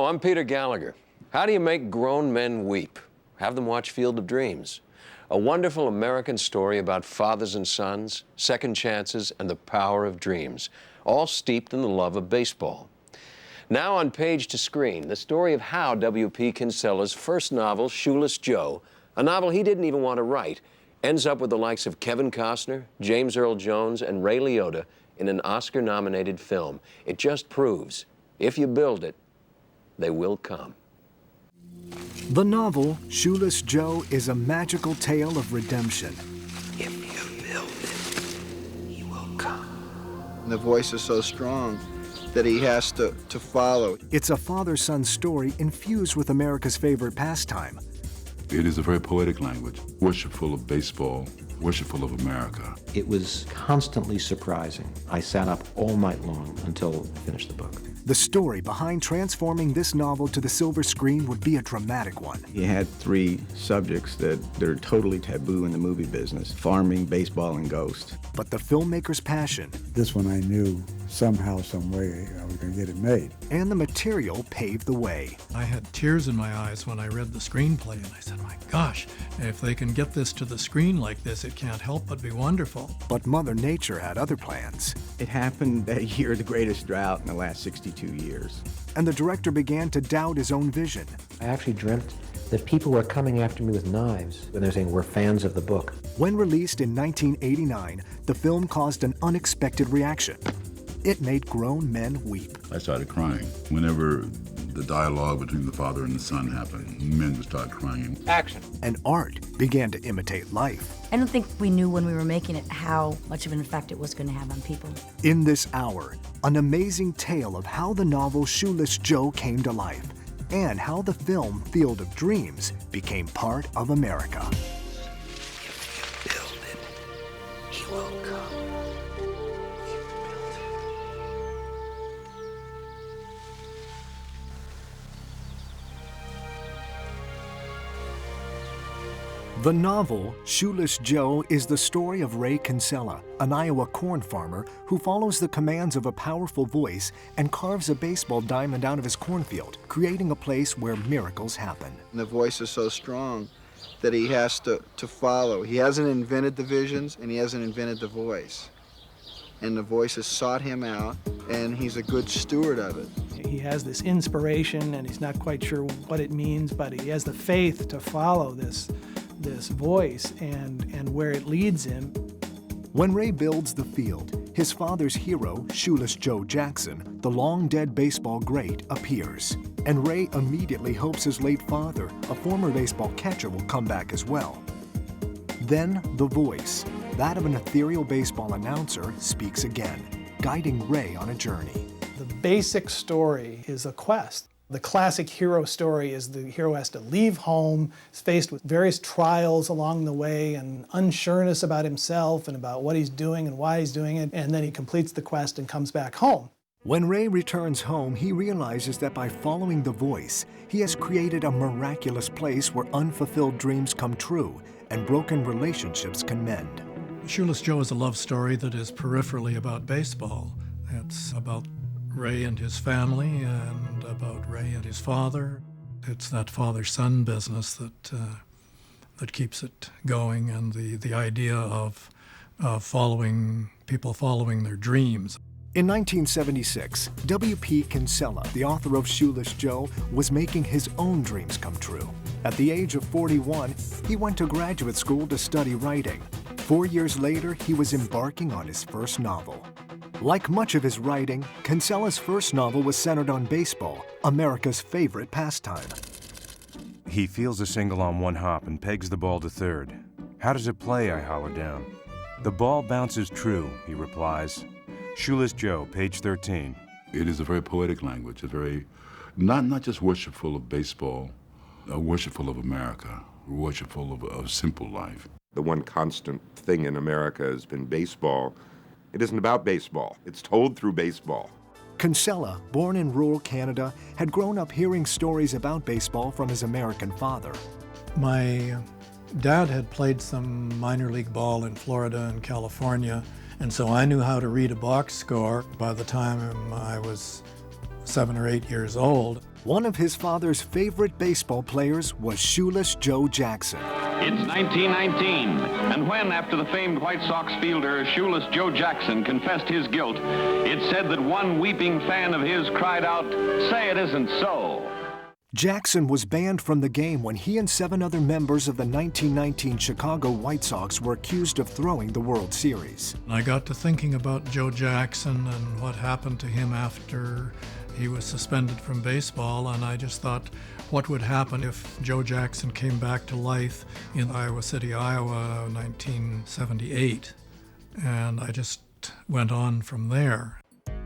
Hello, I'm Peter Gallagher. How do you make grown men weep? Have them watch Field of Dreams, a wonderful American story about fathers and sons, second chances, and the power of dreams, all steeped in the love of baseball. Now on Page to Screen, the story of how W.P. Kinsella's first novel, Shoeless Joe, a novel he didn't even want to write, ends up with the likes of Kevin Costner, James Earl Jones, and Ray Liotta in an Oscar-nominated film. It just proves, if you build it, they will come. The novel, Shoeless Joe, is a magical tale of redemption. If you build it, he will come. The voice is so strong that he has to follow. It's a father-son story infused with America's favorite pastime. It is a very poetic language, worshipful of baseball, worshipful of America. It was constantly surprising. I sat up all night long until I finished the book. The story behind transforming this novel to the silver screen would be a dramatic one. He had three subjects that are totally taboo in the movie business: farming, baseball, and ghost. But the filmmaker's passion, this one I knew somehow, some way I was going to get it made. And the material paved the way. I had tears in my eyes when I read the screenplay, and I said, my gosh, if they can get this to the screen like this, it can't help but be wonderful. But Mother Nature had other plans. It happened that year, the greatest drought in the last 62 years. And the director began to doubt his own vision. I actually dreamt that people were coming after me with knives when they're saying, we're fans of the book. When released in 1989, the film caused an unexpected reaction. It made grown men weep. I started crying. Whenever the dialogue between the father and the son happened, men would start crying. Action. And art began to imitate life. I don't think we knew when we were making it how much of an effect it was going to have on people. In this hour, an amazing tale of how the novel Shoeless Joe came to life and how the film Field of Dreams became part of America. If you build it, he will come. The novel, Shoeless Joe, is the story of Ray Kinsella, an Iowa corn farmer who follows the commands of a powerful voice and carves a baseball diamond out of his cornfield, creating a place where miracles happen. And the voice is so strong that he has to follow. He hasn't invented the visions, and he hasn't invented the voice. And the voice has sought him out, and he's a good steward of it. He has this inspiration, and he's not quite sure what it means, but he has the faith to follow this voice and where it leads him. When Ray builds the field, his father's hero, Shoeless Joe Jackson, the long-dead baseball great, appears. And Ray immediately hopes his late father, a former baseball catcher, will come back as well. Then the voice, that of an ethereal baseball announcer, speaks again, guiding Ray on a journey. The basic story is a quest. The classic hero story is the hero has to leave home, is faced with various trials along the way and unsureness about himself and about what he's doing and why he's doing it, and then he completes the quest and comes back home. When Ray returns home, he realizes that by following the voice, he has created a miraculous place where unfulfilled dreams come true and broken relationships can mend. Shoeless Joe is a love story that is peripherally about baseball. It's about Ray and his family and about Ray and his father. It's that father-son business that keeps it going, and the idea of people following their dreams. In 1976, W.P. Kinsella, the author of Shoeless Joe, was making his own dreams come true. At the age of 41, he went to graduate school to study writing. 4 years later, he was embarking on his first novel. Like much of his writing, Kinsella's first novel was centered on baseball, America's favorite pastime. He fields a single on one hop and pegs the ball to third. How does it play? I holler down. The ball bounces true, he replies. Shoeless Joe, page 13. It is a very poetic language, a very, not just worshipful of baseball, worshipful of America, worshipful of simple life. The one constant thing in America has been baseball. It isn't about baseball. It's told through baseball. Kinsella, born in rural Canada, had grown up hearing stories about baseball from his American father. My dad had played some minor league ball in Florida and California, and so I knew how to read a box score by the time I was 7 or 8 years old. One of his father's favorite baseball players was Shoeless Joe Jackson. It's 1919, and when, after the famed White Sox fielder Shoeless Joe Jackson confessed his guilt, it's said that one weeping fan of his cried out, "Say it isn't so." Jackson was banned from the game when he and 7 other members of the 1919 Chicago White Sox were accused of throwing the World Series. I got to thinking about Joe Jackson and what happened to him after he was suspended from baseball, and I just thought, what would happen if Joe Jackson came back to life in Iowa City, Iowa, 1978? And I just went on from there.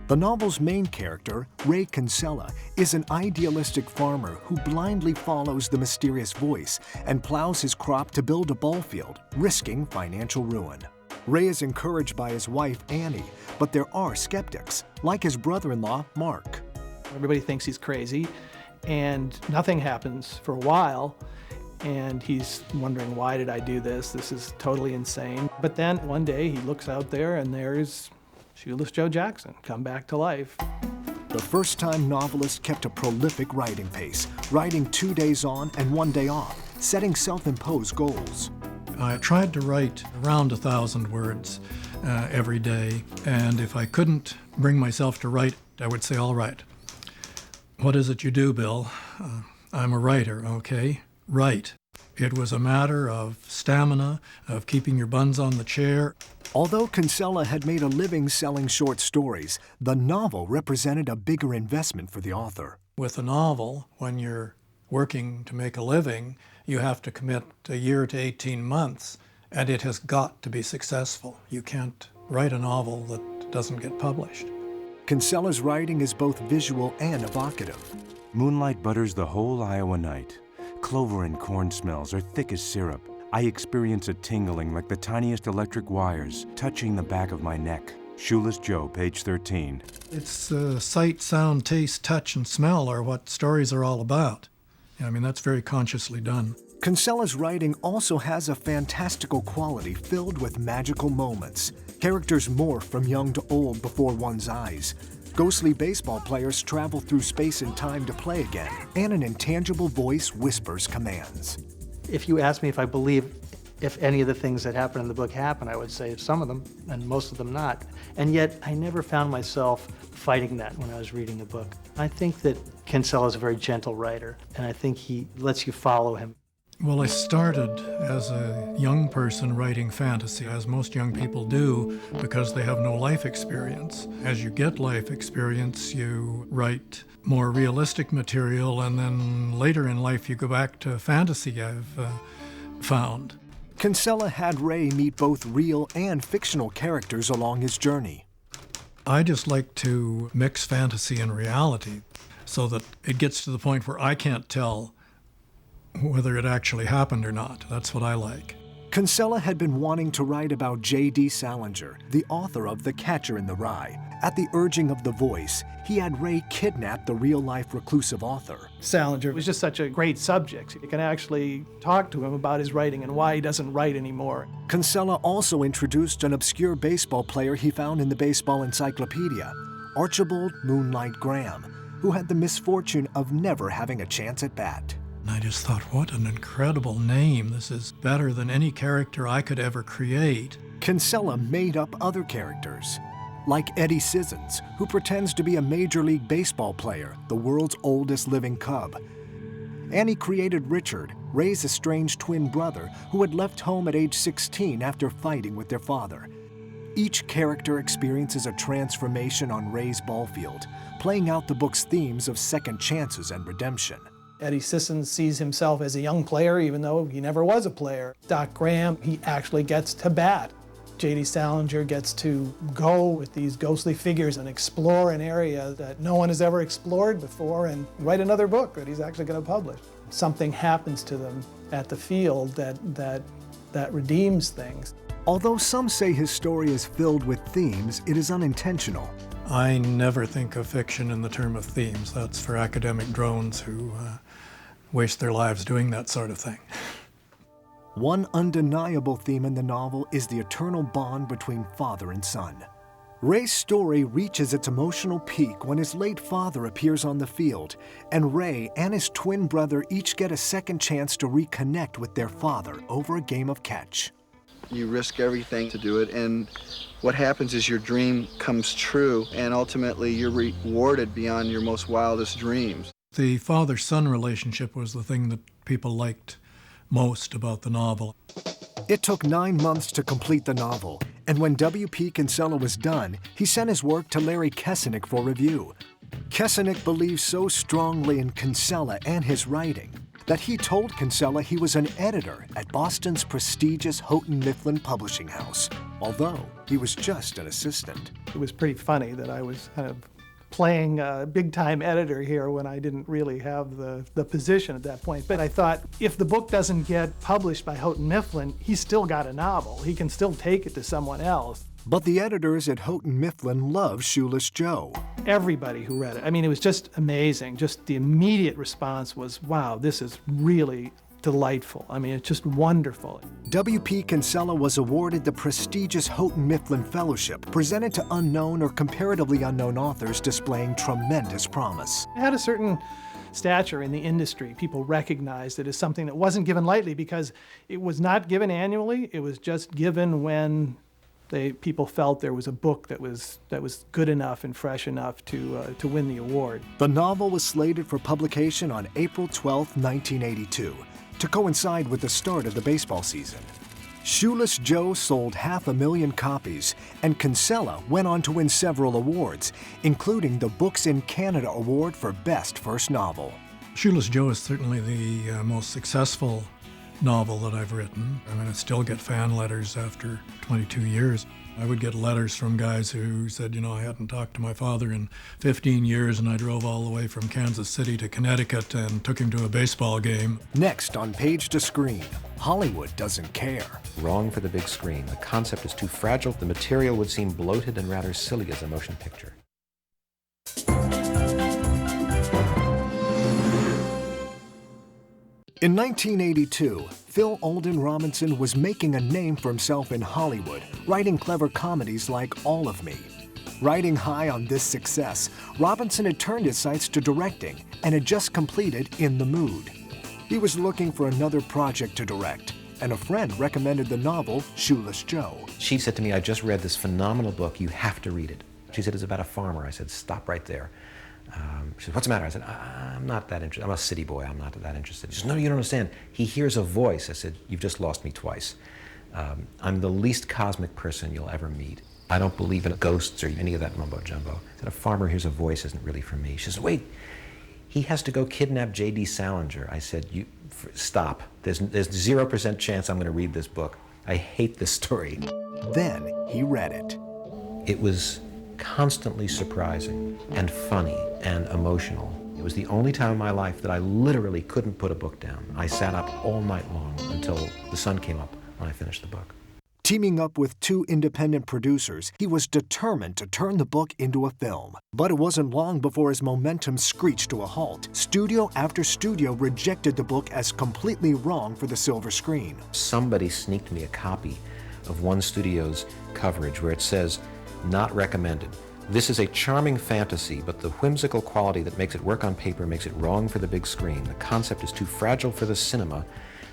The novel's main character, Ray Kinsella, is an idealistic farmer who blindly follows the mysterious voice and plows his crop to build a ball field, risking financial ruin. Ray is encouraged by his wife, Annie, but there are skeptics, like his brother-in-law, Mark. Everybody thinks he's crazy, and nothing happens for a while, and he's wondering, why did I do this? This is totally insane. But then one day he looks out there and there's Shoeless Joe Jackson come back to life. The first-time novelist kept a prolific writing pace, writing 2 days on and 1 day off, setting self-imposed goals. I tried to write around 1,000 words every day, and if I couldn't bring myself to write, I would say, all right, what is it you do, Bill? I'm a writer, okay? Write. It was a matter of stamina, of keeping your buns on the chair. Although Kinsella had made a living selling short stories, the novel represented a bigger investment for the author. With a novel, when you're working to make a living, you have to commit a year to 18 months, and it has got to be successful. You can't write a novel that doesn't get published. Kinsella's writing is both visual and evocative. Moonlight butters the whole Iowa night. Clover and corn smells are thick as syrup. I experience a tingling like the tiniest electric wires touching the back of my neck. Shoeless Joe, page 13. It's sight, sound, taste, touch, and smell are what stories are all about. I mean, that's very consciously done. Kinsella's writing also has a fantastical quality filled with magical moments. Characters morph from young to old before one's eyes. Ghostly baseball players travel through space and time to play again, and an intangible voice whispers commands. If you ask me if I believe if any of the things that happen in the book happen, I would say some of them, and most of them not. And yet, I never found myself fighting that when I was reading the book. I think that Kinsella is a very gentle writer, and I think he lets you follow him. Well, I started as a young person writing fantasy, as most young people do, because they have no life experience. As you get life experience, you write more realistic material, and then later in life you go back to fantasy, I've found. Kinsella had Ray meet both real and fictional characters along his journey. I just like to mix fantasy and reality so that it gets to the point where I can't tell whether it actually happened or not. That's what I like. Kinsella had been wanting to write about J.D. Salinger, the author of The Catcher in the Rye. At the urging of the voice, he had Ray kidnap the real-life reclusive author. Salinger was just such a great subject. You can actually talk to him about his writing and why he doesn't write anymore. Kinsella also introduced an obscure baseball player he found in the baseball encyclopedia, Archibald Moonlight Graham, who had the misfortune of never having a chance at bat. And I just thought, what an incredible name. This is better than any character I could ever create. Kinsella made up other characters, like Eddie Sissons, who pretends to be a Major League Baseball player, the world's oldest living Cub. And he created Richard, Ray's estranged twin brother, who had left home at age 16 after fighting with their father. Each character experiences a transformation on Ray's ball field, playing out the book's themes of second chances and redemption. Eddie Sissons sees himself as a young player, even though he never was a player. Doc Graham, he actually gets to bat. J.D. Salinger gets to go with these ghostly figures and explore an area that no one has ever explored before and write another book that he's actually going to publish. Something happens to them at the field that redeems things. Although some say his story is filled with themes, it is unintentional. I never think of fiction in the term of themes. That's for academic drones who waste their lives doing that sort of thing. One undeniable theme in the novel is the eternal bond between father and son. Ray's story reaches its emotional peak when his late father appears on the field, and Ray and his twin brother each get a second chance to reconnect with their father over a game of catch. You risk everything to do it, and what happens is your dream comes true, and ultimately you're rewarded beyond your most wildest dreams. The father-son relationship was the thing that people liked most about the novel. It took 9 months to complete the novel, and when W.P. Kinsella was done, he sent his work to Larry Kesenick for review. Kesenick believes so strongly in Kinsella and his writing that he told Kinsella he was an editor at Boston's prestigious Houghton Mifflin publishing house, although he was just an assistant. It was pretty funny that I was kind of playing a big-time editor here when I didn't really have the position at that point. But I thought, if the book doesn't get published by Houghton Mifflin, he's still got a novel. He can still take it to someone else. But the editors at Houghton Mifflin loved Shoeless Joe. Everybody who read it, I mean, it was just amazing. Just the immediate response was, wow, this is really delightful. I mean, it's just wonderful. W.P. Kinsella was awarded the prestigious Houghton Mifflin Fellowship, presented to unknown or comparatively unknown authors displaying tremendous promise. It had a certain stature in the industry. People recognized it as something that wasn't given lightly because it was not given annually. It was just given when people felt there was a book that was good enough and fresh enough to win the award. The novel was slated for publication on April 12, 1982, to coincide with the start of the baseball season. Shoeless Joe sold 500,000 copies, and Kinsella went on to win several awards, including the Books in Canada Award for Best First Novel. Shoeless Joe is certainly the most successful novel that I've written. I mean, I still get fan letters after 22 years. I would get letters from guys who said, you know, I hadn't talked to my father in 15 years and I drove all the way from Kansas City to Connecticut and took him to a baseball game. Next on Page to Screen, Hollywood Doesn't Care. Wrong for the big screen. The concept is too fragile. The material would seem bloated and rather silly as a motion picture. In 1982, Phil Alden Robinson was making a name for himself in Hollywood, writing clever comedies like All of Me. Riding high on this success, Robinson had turned his sights to directing and had just completed In the Mood. He was looking for another project to direct, and a friend recommended the novel Shoeless Joe. She said to me, I just read this phenomenal book, you have to read it. She said, it's about a farmer. I said, stop right there. She said, what's the matter? I said, I'm not that interested. I'm a city boy. I'm not that interested. She said, no, you don't understand. He hears a voice. I said, you've just lost me twice. I'm the least cosmic person you'll ever meet. I don't believe in ghosts or any of that mumbo jumbo. I said, a farmer hears a voice isn't really for me. She said, wait, he has to go kidnap J.D. Salinger. I said, stop. There's 0% chance I'm going to read this book. I hate this story. Then he read it. It was constantly surprising and funny and emotional. It was the only time in my life that I literally couldn't put a book down. I sat up all night long until the sun came up when I finished the book. Teaming up with 2 independent producers, he was determined to turn the book into a film. But it wasn't long before his momentum screeched to a halt. Studio after studio rejected the book as completely wrong for the silver screen. Somebody sneaked me a copy of one studio's coverage where it says, not recommended. This is a charming fantasy, but the whimsical quality that makes it work on paper makes it wrong for the big screen. The concept is too fragile for the cinema.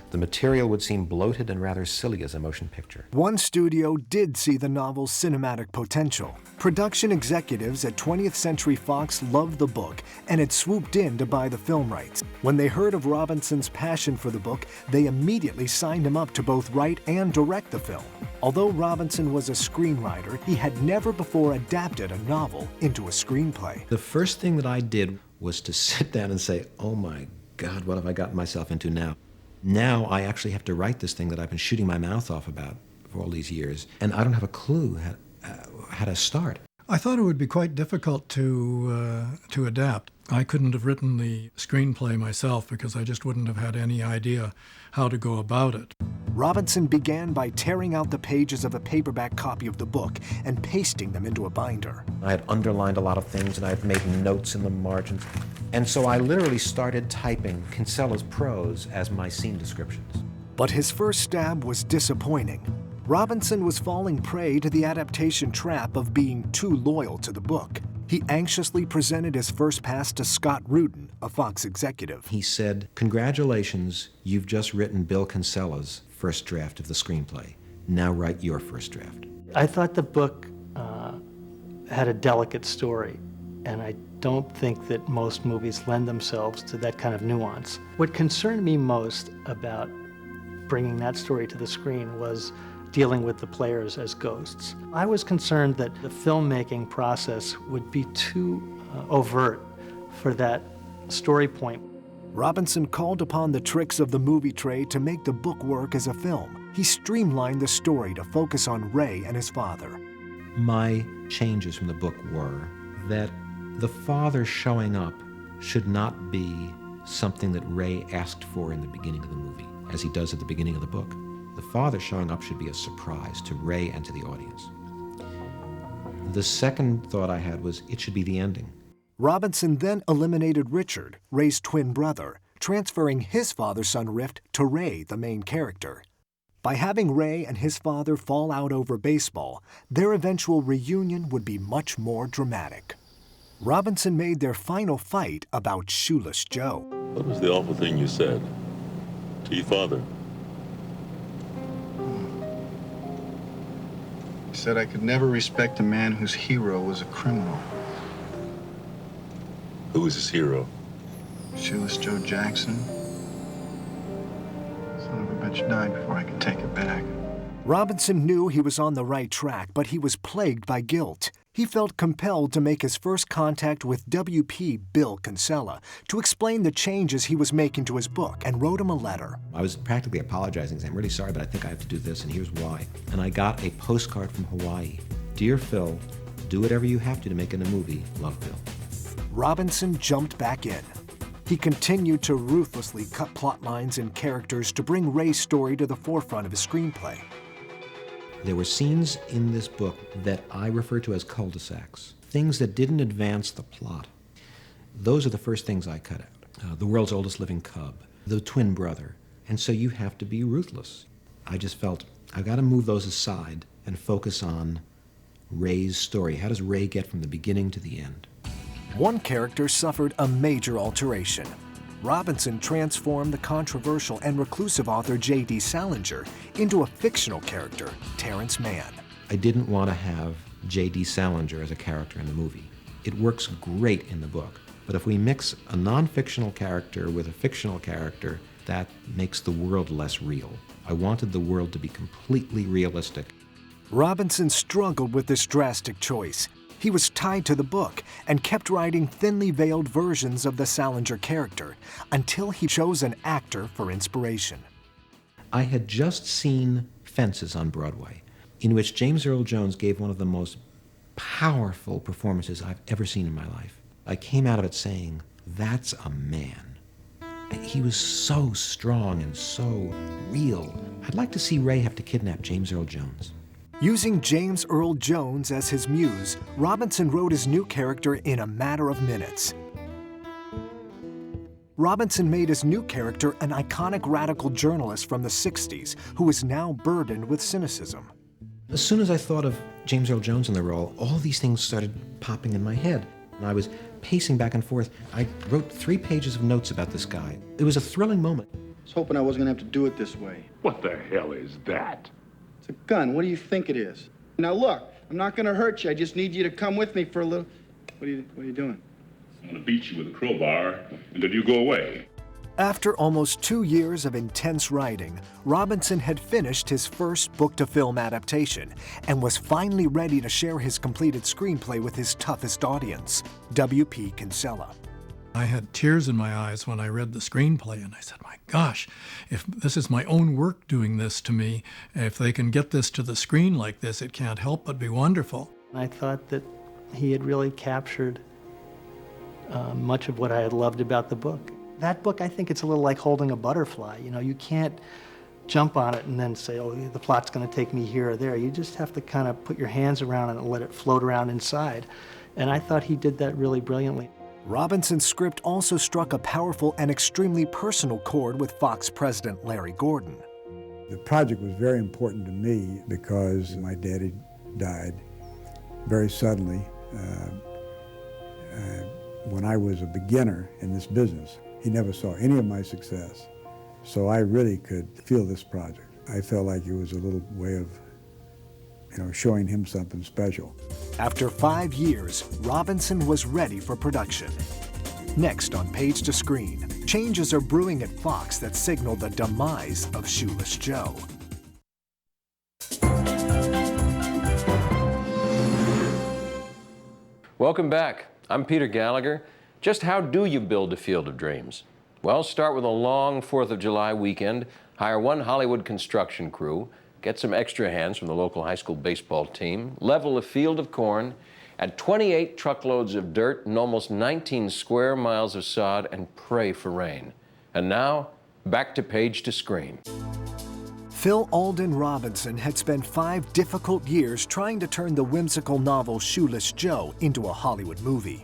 The material would seem bloated and rather silly as a motion picture. One studio did see the novel's cinematic potential. Production executives at 20th Century Fox loved the book and had swooped in to buy the film rights. When they heard of Robinson's passion for the book, they immediately signed him up to both write and direct the film. Although Robinson was a screenwriter, he had never before adapted a novel into a screenplay. The first thing that I did was to sit down and say, oh my God, what have I gotten myself into now? Now I actually have to write this thing that I've been shooting my mouth off about for all these years, and I don't have a clue how to start. I thought it would be quite difficult to adapt. I couldn't have written the screenplay myself because I just wouldn't have had any idea how to go about it. Robinson began by tearing out the pages of a paperback copy of the book and pasting them into a binder. I had underlined a lot of things and I had made notes in the margins. And so I literally started typing Kinsella's prose as my scene descriptions. But his first stab was disappointing. Robinson was falling prey to the adaptation trap of being too loyal to the book. He anxiously presented his first pass to Scott Rudin, a Fox executive. He said, "Congratulations, you've just written Bill Kinsella's first draft of the screenplay. Now write your first draft." I thought the book had a delicate story, and I don't think that most movies lend themselves to that kind of nuance. What concerned me most about bringing that story to the screen was dealing with the players as ghosts. I was concerned that the filmmaking process would be too overt for that story point. Robinson called upon the tricks of the movie trade to make the book work as a film. He streamlined the story to focus on Ray and his father. My changes from the book were that the father showing up should not be something that Ray asked for in the beginning of the movie, as he does at the beginning of the book. The father showing up should be a surprise to Ray and to the audience. The second thought I had was it should be the ending. Robinson then eliminated Richard, Ray's twin brother, transferring his father-son rift to Ray, the main character. By having Ray and his father fall out over baseball, their eventual reunion would be much more dramatic. Robinson made their final fight about Shoeless Joe. What was the awful thing you said to your father? He said I could never respect a man whose hero was a criminal. Who was his hero? Shoeless Joe Jackson. Son of a bitch died before I could take it back. Robinson knew he was on the right track, but he was plagued by guilt. He felt compelled to make his first contact with WP Bill Kinsella to explain the changes he was making to his book, and wrote him a letter. I was practically apologizing, saying, "I'm really sorry, but I think I have to do this, and here's why." And I got a postcard from Hawaii. "Dear Phil, do whatever you have to make it a movie. Love, Bill." Robinson jumped back in. He continued to ruthlessly cut plot lines and characters to bring Ray's story to the forefront of his screenplay. There were scenes in this book that I refer to as cul-de-sacs, things that didn't advance the plot. Those are the first things I cut out. The world's oldest living cub, the twin brother. And so you have to be ruthless. I just felt, I've got to move those aside and focus on Ray's story. How does Ray get from the beginning to the end? One character suffered a major alteration. Robinson transformed the controversial and reclusive author J.D. Salinger into a fictional character, Terrence Mann. I didn't want to have J.D. Salinger as a character in the movie. It works great in the book, but if we mix a non-fictional character with a fictional character, that makes the world less real. I wanted the world to be completely realistic. Robinson struggled with this drastic choice. He was tied to the book and kept writing thinly veiled versions of the Salinger character until he chose an actor for inspiration. I had just seen Fences on Broadway, in which James Earl Jones gave one of the most powerful performances I've ever seen in my life. I came out of it saying, that's a man. He was so strong and so real. I'd like to see Ray have to kidnap James Earl Jones. Using James Earl Jones as his muse, Robinson wrote his new character in a matter of minutes. Robinson made his new character an iconic radical journalist from the 60s who is now burdened with cynicism. As soon as I thought of James Earl Jones in the role, all these things started popping in my head. And I was pacing back and forth. I wrote 3 pages of notes about this guy. It was a thrilling moment. I was hoping I wasn't gonna have to do it this way. What the hell is that? It's a gun. What do you think it is? Now look, I'm not gonna hurt you. I just need you to come with me for a little. What are you doing? I'm gonna beat you with a crowbar until you go away. After almost 2 years of intense writing, Robinson had finished his first book-to-film adaptation and was finally ready to share his completed screenplay with his toughest audience, W.P. Kinsella. I had tears in my eyes when I read the screenplay, and I said, my gosh, if this is my own work doing this to me, if they can get this to the screen like this, it can't help but be wonderful. I thought that he had really captured much of what I had loved about the book. That book, I think it's a little like holding a butterfly. You know, you can't jump on it and then say, oh, the plot's going to take me here or there. You just have to kind of put your hands around it and let it float around inside. And I thought he did that really brilliantly. Robinson's script also struck a powerful and extremely personal chord with Fox president Larry Gordon. The project was very important to me because my daddy died very suddenly when I was a beginner in this business. He never saw any of my success, so I really could feel this project. I felt like it was a little way of, showing him something special. After 5 years, Robinson was ready for production. Next on Page to Screen, changes are brewing at Fox that signal the demise of Shoeless Joe. Welcome back. I'm Peter Gallagher. Just how do you build a field of dreams? Well, start with a long 4th of July weekend, hire one Hollywood construction crew, get some extra hands from the local high school baseball team, level a field of corn, add 28 truckloads of dirt and almost 19 square miles of sod, and pray for rain. And now, back to Page to Screen. Phil Alden Robinson had spent 5 difficult years trying to turn the whimsical novel Shoeless Joe into a Hollywood movie.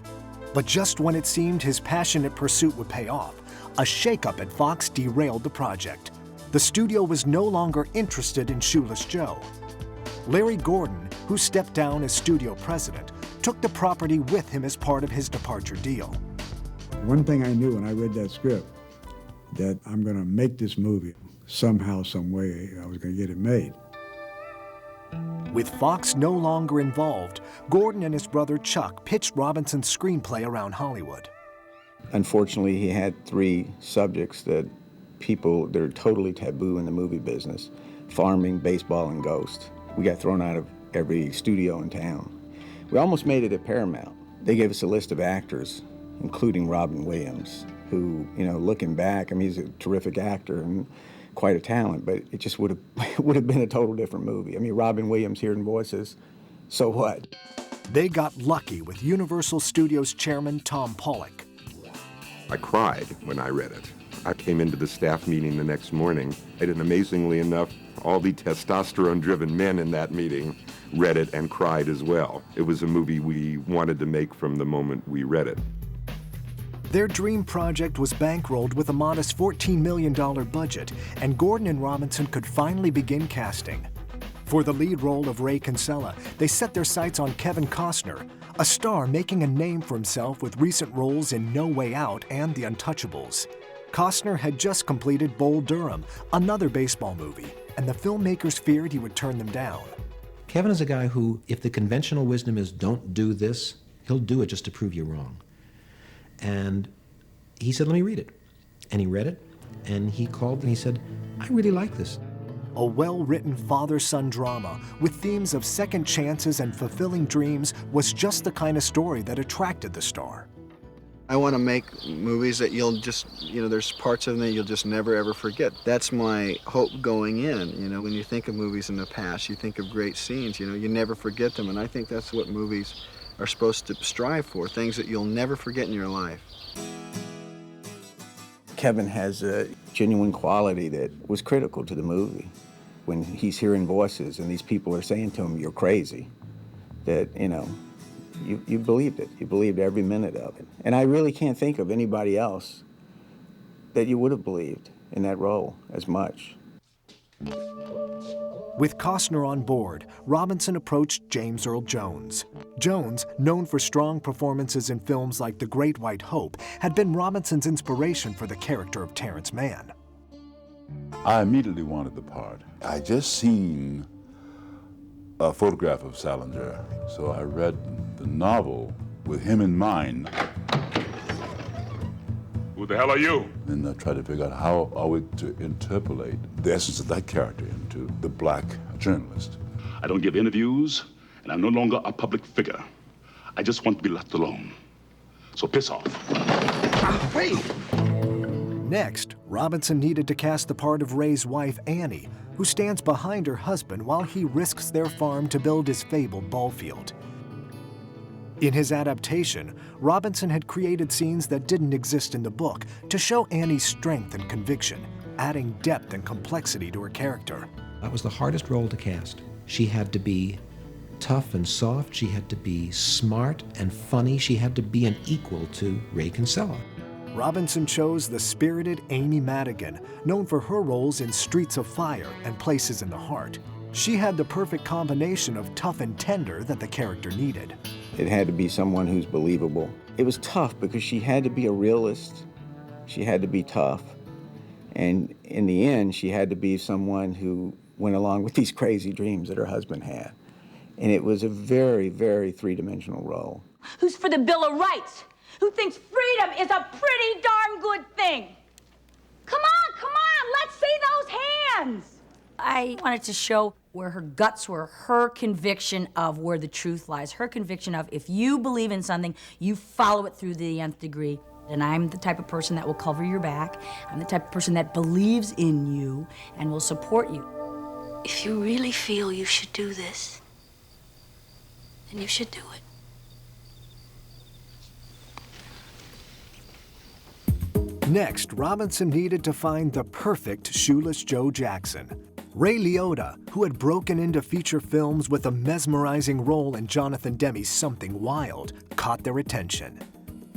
But just when it seemed his passionate pursuit would pay off, a shakeup at Fox derailed the project. The studio was no longer interested in Shoeless Joe. Larry Gordon, who stepped down as studio president, took the property with him as part of his departure deal. One thing I knew when I read that script, that I'm going to make this movie. Somehow, some way, I was going to get it made. With Fox no longer involved, Gordon and his brother Chuck pitched Robinson's screenplay around Hollywood. Unfortunately, he had 3 subjects that are totally taboo in the movie business: farming, baseball, and ghost. We got thrown out of every studio in town. We almost made it at Paramount. They gave us a list of actors, including Robin Williams, who, looking back, he's a terrific actor and quite a talent, but it just would have been a total different movie. Robin Williams hearing voices, so what? They got lucky with Universal Studios chairman Tom Pollock. I cried when I read it. I came into the staff meeting the next morning, and amazingly enough, all the testosterone-driven men in that meeting read it and cried as well. It was a movie we wanted to make from the moment we read it. Their dream project was bankrolled with a modest $14 million budget, and Gordon and Robinson could finally begin casting. For the lead role of Ray Kinsella, they set their sights on Kevin Costner, a star making a name for himself with recent roles in No Way Out and The Untouchables. Costner had just completed Bull Durham, another baseball movie, and the filmmakers feared he would turn them down. Kevin is a guy who, if the conventional wisdom is don't do this, he'll do it just to prove you wrong. And he said, let me read it. And he read it, and he called and he said, I really like this. A well-written father-son drama with themes of second chances and fulfilling dreams was just the kind of story that attracted the star. I want to make movies that you'll just, there's parts of them that you'll just never ever forget. That's my hope going in. When you think of movies in the past, you think of great scenes, you never forget them. And I think that's what movies are supposed to strive for, things that you'll never forget in your life. Kevin has a genuine quality that was critical to the movie. When he's hearing voices and these people are saying to him, you're crazy, that, you believed it. You believed every minute of it. And I really can't think of anybody else that you would have believed in that role as much. With Costner on board, Robinson approached James Earl Jones. Jones, known for strong performances in films like The Great White Hope, had been Robinson's inspiration for the character of Terrence Mann. I immediately wanted the part. I just seen a photograph of Salinger, so I read the novel with him in mind. Who the hell are you? And I tried to figure out how are we to interpolate the essence of that character into the black journalist. I don't give interviews, and I'm no longer a public figure. I just want to be left alone. So piss off. Wait! Next, Robinson needed to cast the part of Ray's wife, Annie, who stands behind her husband while he risks their farm to build his fabled ball field. In his adaptation, Robinson had created scenes that didn't exist in the book to show Annie's strength and conviction, adding depth and complexity to her character. That was the hardest role to cast. She had to be tough and soft. She had to be smart and funny. She had to be an equal to Ray Kinsella. Robinson chose the spirited Amy Madigan, known for her roles in Streets of Fire and Places in the Heart. She had the perfect combination of tough and tender that the character needed. It had to be someone who's believable. It was tough because she had to be a realist. She had to be tough. And in the end, she had to be someone who went along with these crazy dreams that her husband had. And it was a very, very three-dimensional role. Who's for the Bill of Rights? Who thinks freedom is a pretty darn good thing? Come on, let's see those hands. I wanted to show where her guts were, her conviction of where the truth lies, her conviction of if you believe in something, you follow it through the nth degree. And I'm the type of person that will cover your back. I'm the type of person that believes in you and will support you. If you really feel you should do this, then you should do it. Next, Robinson needed to find the perfect Shoeless Joe Jackson. Ray Liotta, who had broken into feature films with a mesmerizing role in Jonathan Demme's Something Wild, caught their attention.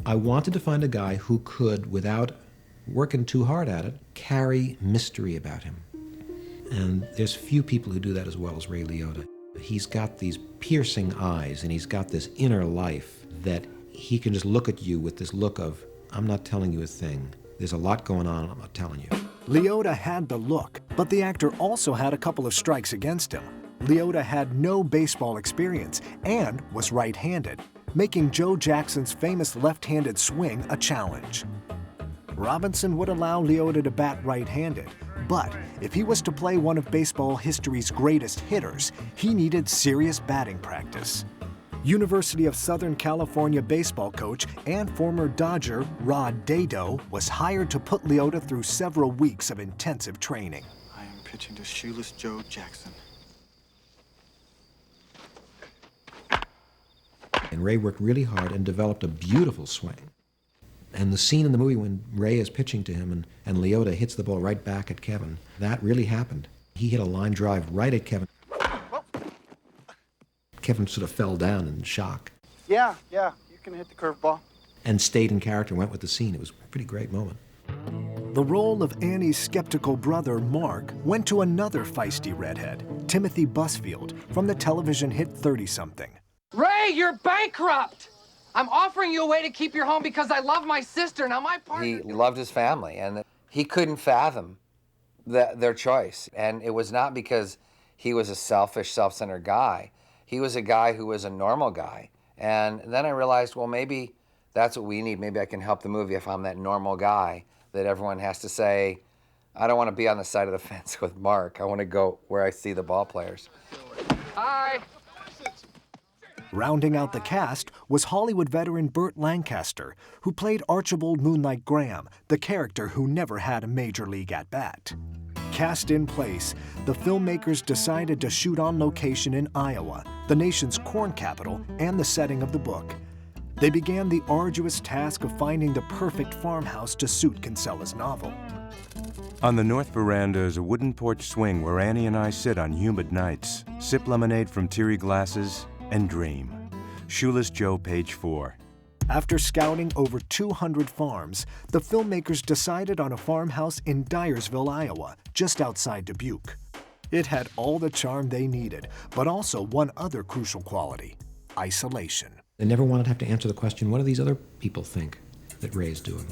I wanted to find a guy who could, without working too hard at it, carry mystery about him. And there's few people who do that as well as Ray Liotta. He's got these piercing eyes and he's got this inner life that he can just look at you with this look of, I'm not telling you a thing. There's a lot going on, I'm not telling you. Liotta had the look, but the actor also had a couple of strikes against him. Liotta had no baseball experience and was right-handed, making Joe Jackson's famous left-handed swing a challenge. Robinson would allow Liotta to bat right-handed, but if he was to play one of baseball history's greatest hitters, he needed serious batting practice. University of Southern California baseball coach and former Dodger Rod Dedeaux was hired to put Liotta through several weeks of intensive training. I am pitching to Shoeless Joe Jackson. And Ray worked really hard and developed a beautiful swing. And the scene in the movie when Ray is pitching to him and Liotta hits the ball right back at Kevin, that really happened. He hit a line drive right at Kevin. Kevin sort of fell down in shock. Yeah, you can hit the curveball. And stayed in character and went with the scene. It was a pretty great moment. The role of Annie's skeptical brother, Mark, went to another feisty redhead, Timothy Busfield, from the television hit 30-something. Ray, you're bankrupt! I'm offering you a way to keep your home because I love my sister. Now my partner... He loved his family, and he couldn't fathom their choice. And it was not because he was a selfish, self-centered guy. He was a guy who was a normal guy. And then I realized, well, maybe that's what we need. Maybe I can help the movie if I'm that normal guy that everyone has to say, I don't want to be on the side of the fence with Mark. I want to go where I see the ball players. Hi. Rounding out the cast was Hollywood veteran Burt Lancaster, who played Archibald Moonlight Graham, the character who never had a major league at-bat. Cast in place, the filmmakers decided to shoot on location in Iowa, the nation's corn capital and the setting of the book. They began the arduous task of finding the perfect farmhouse to suit Kinsella's novel. On the north veranda is a wooden porch swing where Annie and I sit on humid nights, sip lemonade from teary glasses, and dream. Shoeless Joe, page 4. After scouting over 200 farms, the filmmakers decided on a farmhouse in Dyersville, Iowa, just outside Dubuque. It had all the charm they needed, but also one other crucial quality: isolation. They never wanted to have to answer the question, what do these other people think that Ray's doing?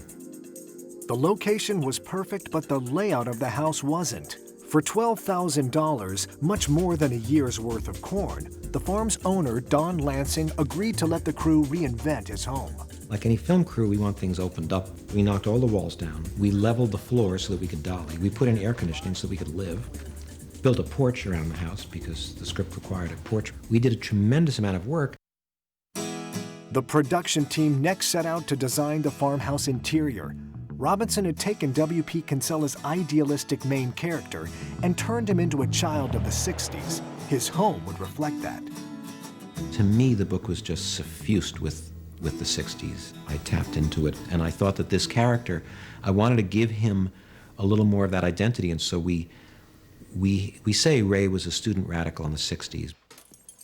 The location was perfect, but the layout of the house wasn't. For $12,000, much more than a year's worth of corn, the farm's owner, Don Lansing, agreed to let the crew reinvent his home. Like any film crew, we want things opened up. We knocked all the walls down. We leveled the floor so that we could dolly. We put in air conditioning so we could live. Built a porch around the house because the script required a porch. We did a tremendous amount of work. The production team next set out to design the farmhouse interior. Robinson had taken W.P. Kinsella's idealistic main character and turned him into a child of the 60s. His home would reflect that. To me, the book was just suffused with the 60s. I tapped into it, and I thought that this character, I wanted to give him a little more of that identity, and so we say Ray was a student radical in the 60s.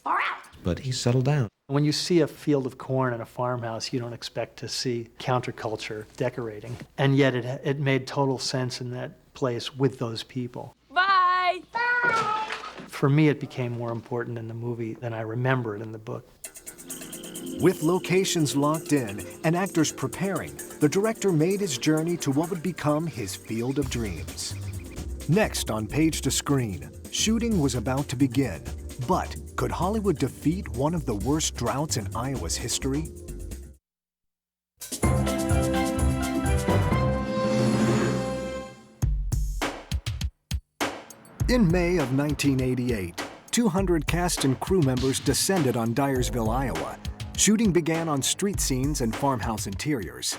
Far out. But he settled down. When you see a field of corn in a farmhouse, you don't expect to see counterculture decorating. And yet it made total sense in that place with those people. Bye! Bye! For me, it became more important in the movie than I remember it in the book. With locations locked in and actors preparing, the director made his journey to what would become his field of dreams. Next on Page to Screen, shooting was about to begin. But could Hollywood defeat one of the worst droughts in Iowa's history? In May of 1988, 200 cast and crew members descended on Dyersville, Iowa. Shooting began on street scenes and farmhouse interiors.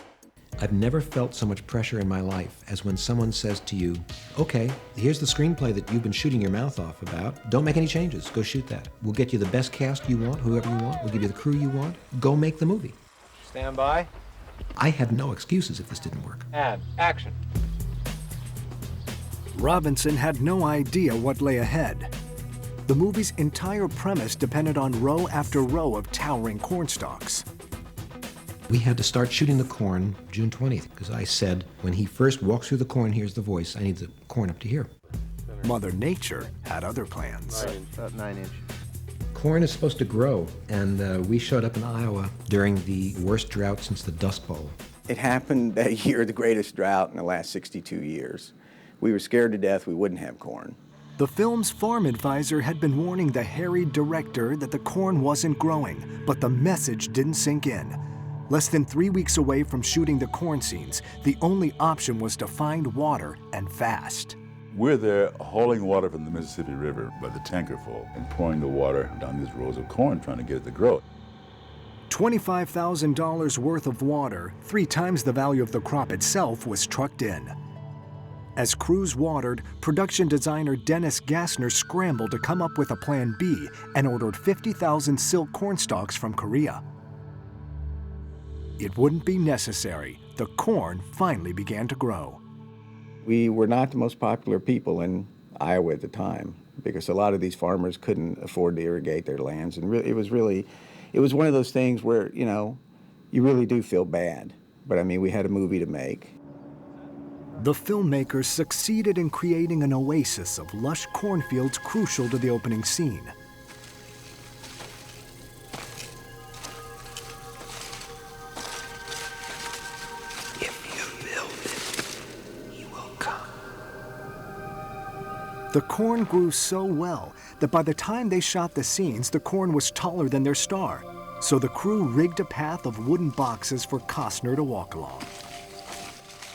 I've never felt so much pressure in my life as when someone says to you, okay, here's the screenplay that you've been shooting your mouth off about. Don't make any changes. Go shoot that. We'll get you the best cast you want, whoever you want. We'll give you the crew you want. Go make the movie. Stand by. I had no excuses if this didn't work. And action. Robinson had no idea what lay ahead. The movie's entire premise depended on row after row of towering corn stalks. We had to start shooting the corn June 20th, because I said, when he first walks through the corn, hears the voice, I need the corn up to here. Mother Nature had other plans. About 9 inch. Corn is supposed to grow, and we showed up in Iowa during the worst drought since the Dust Bowl. It happened that year, the greatest drought in the last 62 years. We were scared to death we wouldn't have corn. The film's farm advisor had been warning the harried director that the corn wasn't growing, but the message didn't sink in. Less than 3 weeks away from shooting the corn scenes, the only option was to find water, and fast. We're there hauling water from the Mississippi River by the tankerful and pouring the water down these rows of corn, trying to get it to grow. $25,000 worth of water, 3 times the value of the crop itself, was trucked in. As crews watered, production designer Dennis Gassner scrambled to come up with a plan B and ordered 50,000 silk corn stalks from Korea. It wouldn't be necessary. The corn finally began to grow. We were not the most popular people in Iowa at the time because a lot of these farmers couldn't afford to irrigate their lands. And it was one of those things where, you know, you really do feel bad. But I mean, we had a movie to make. The filmmakers succeeded in creating an oasis of lush cornfields crucial to the opening scene. The corn grew so well that by the time they shot the scenes, the corn was taller than their star. So the crew rigged a path of wooden boxes for Costner to walk along.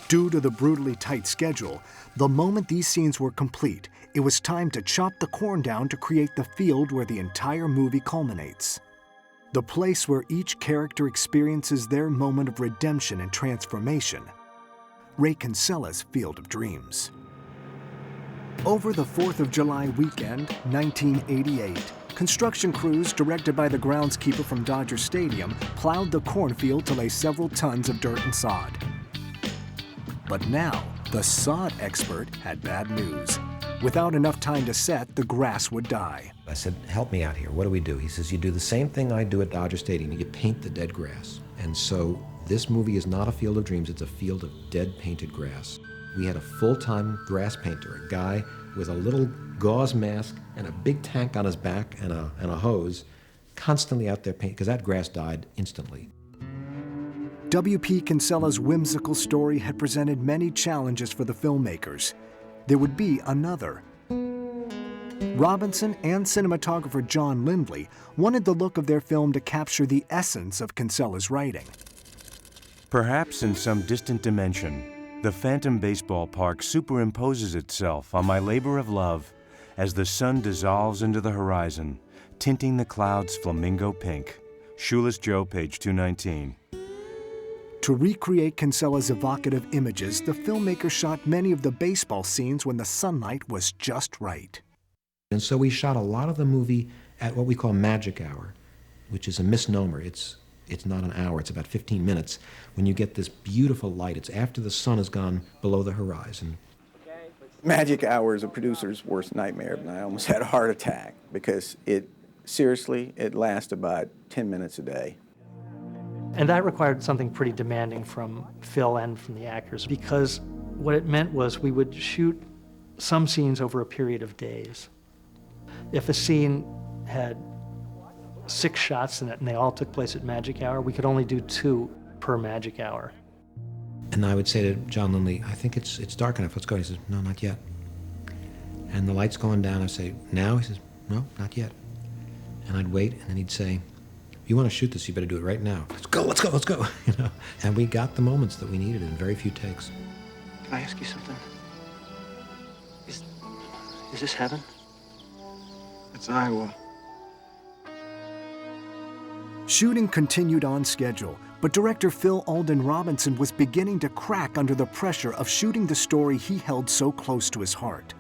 Due to the brutally tight schedule, the moment these scenes were complete, it was time to chop the corn down to create the field where the entire movie culminates. The place where each character experiences their moment of redemption and transformation. Ray Kinsella's Field of Dreams. Over the 4th of July weekend, 1988, construction crews directed by the groundskeeper from Dodger Stadium plowed the cornfield to lay several tons of dirt and sod. But now, the sod expert had bad news. Without enough time to set, the grass would die. I said, help me out here. What do we do? He says, you do the same thing I do at Dodger Stadium. You paint the dead grass. And so this movie is not a field of dreams. It's a field of dead painted grass. We had a full-time grass painter, a guy with a little gauze mask and a big tank on his back and a hose, constantly out there painting, because that grass died instantly. W.P. Kinsella's whimsical story had presented many challenges for the filmmakers. There would be another. Robinson and cinematographer John Lindley wanted the look of their film to capture the essence of Kinsella's writing. Perhaps in some distant dimension, the phantom baseball park superimposes itself on my labor of love as the sun dissolves into the horizon, tinting the clouds flamingo pink. Shoeless Joe, page 219. To recreate Kinsella's evocative images, the filmmaker shot many of the baseball scenes when the sunlight was just right. And so we shot a lot of the movie at what we call magic hour, which is a misnomer. It's not an hour, it's about 15 minutes. When you get this beautiful light, it's after the sun has gone below the horizon. Magic hour is a producer's worst nightmare, and I almost had a heart attack because seriously, it lasts about 10 minutes a day. And that required something pretty demanding from Phil and from the actors, because what it meant was we would shoot some scenes over a period of days. If a scene had 6 shots in it and they all took place at magic hour, we could only do 2 per magic hour. And I would say to John Lindley, I think it's dark enough, let's go. He says, no, not yet. And the light's going down, I say, now? He says, no, not yet. And I'd wait, and then he'd say, if you want to shoot this, you better do it right now. Let's go, let's go, let's go. You know? And we got the moments that we needed in very few takes. Can I ask you something? Is this heaven? It's Iowa. Shooting continued on schedule, but director Phil Alden Robinson was beginning to crack under the pressure of shooting the story he held so close to his heart.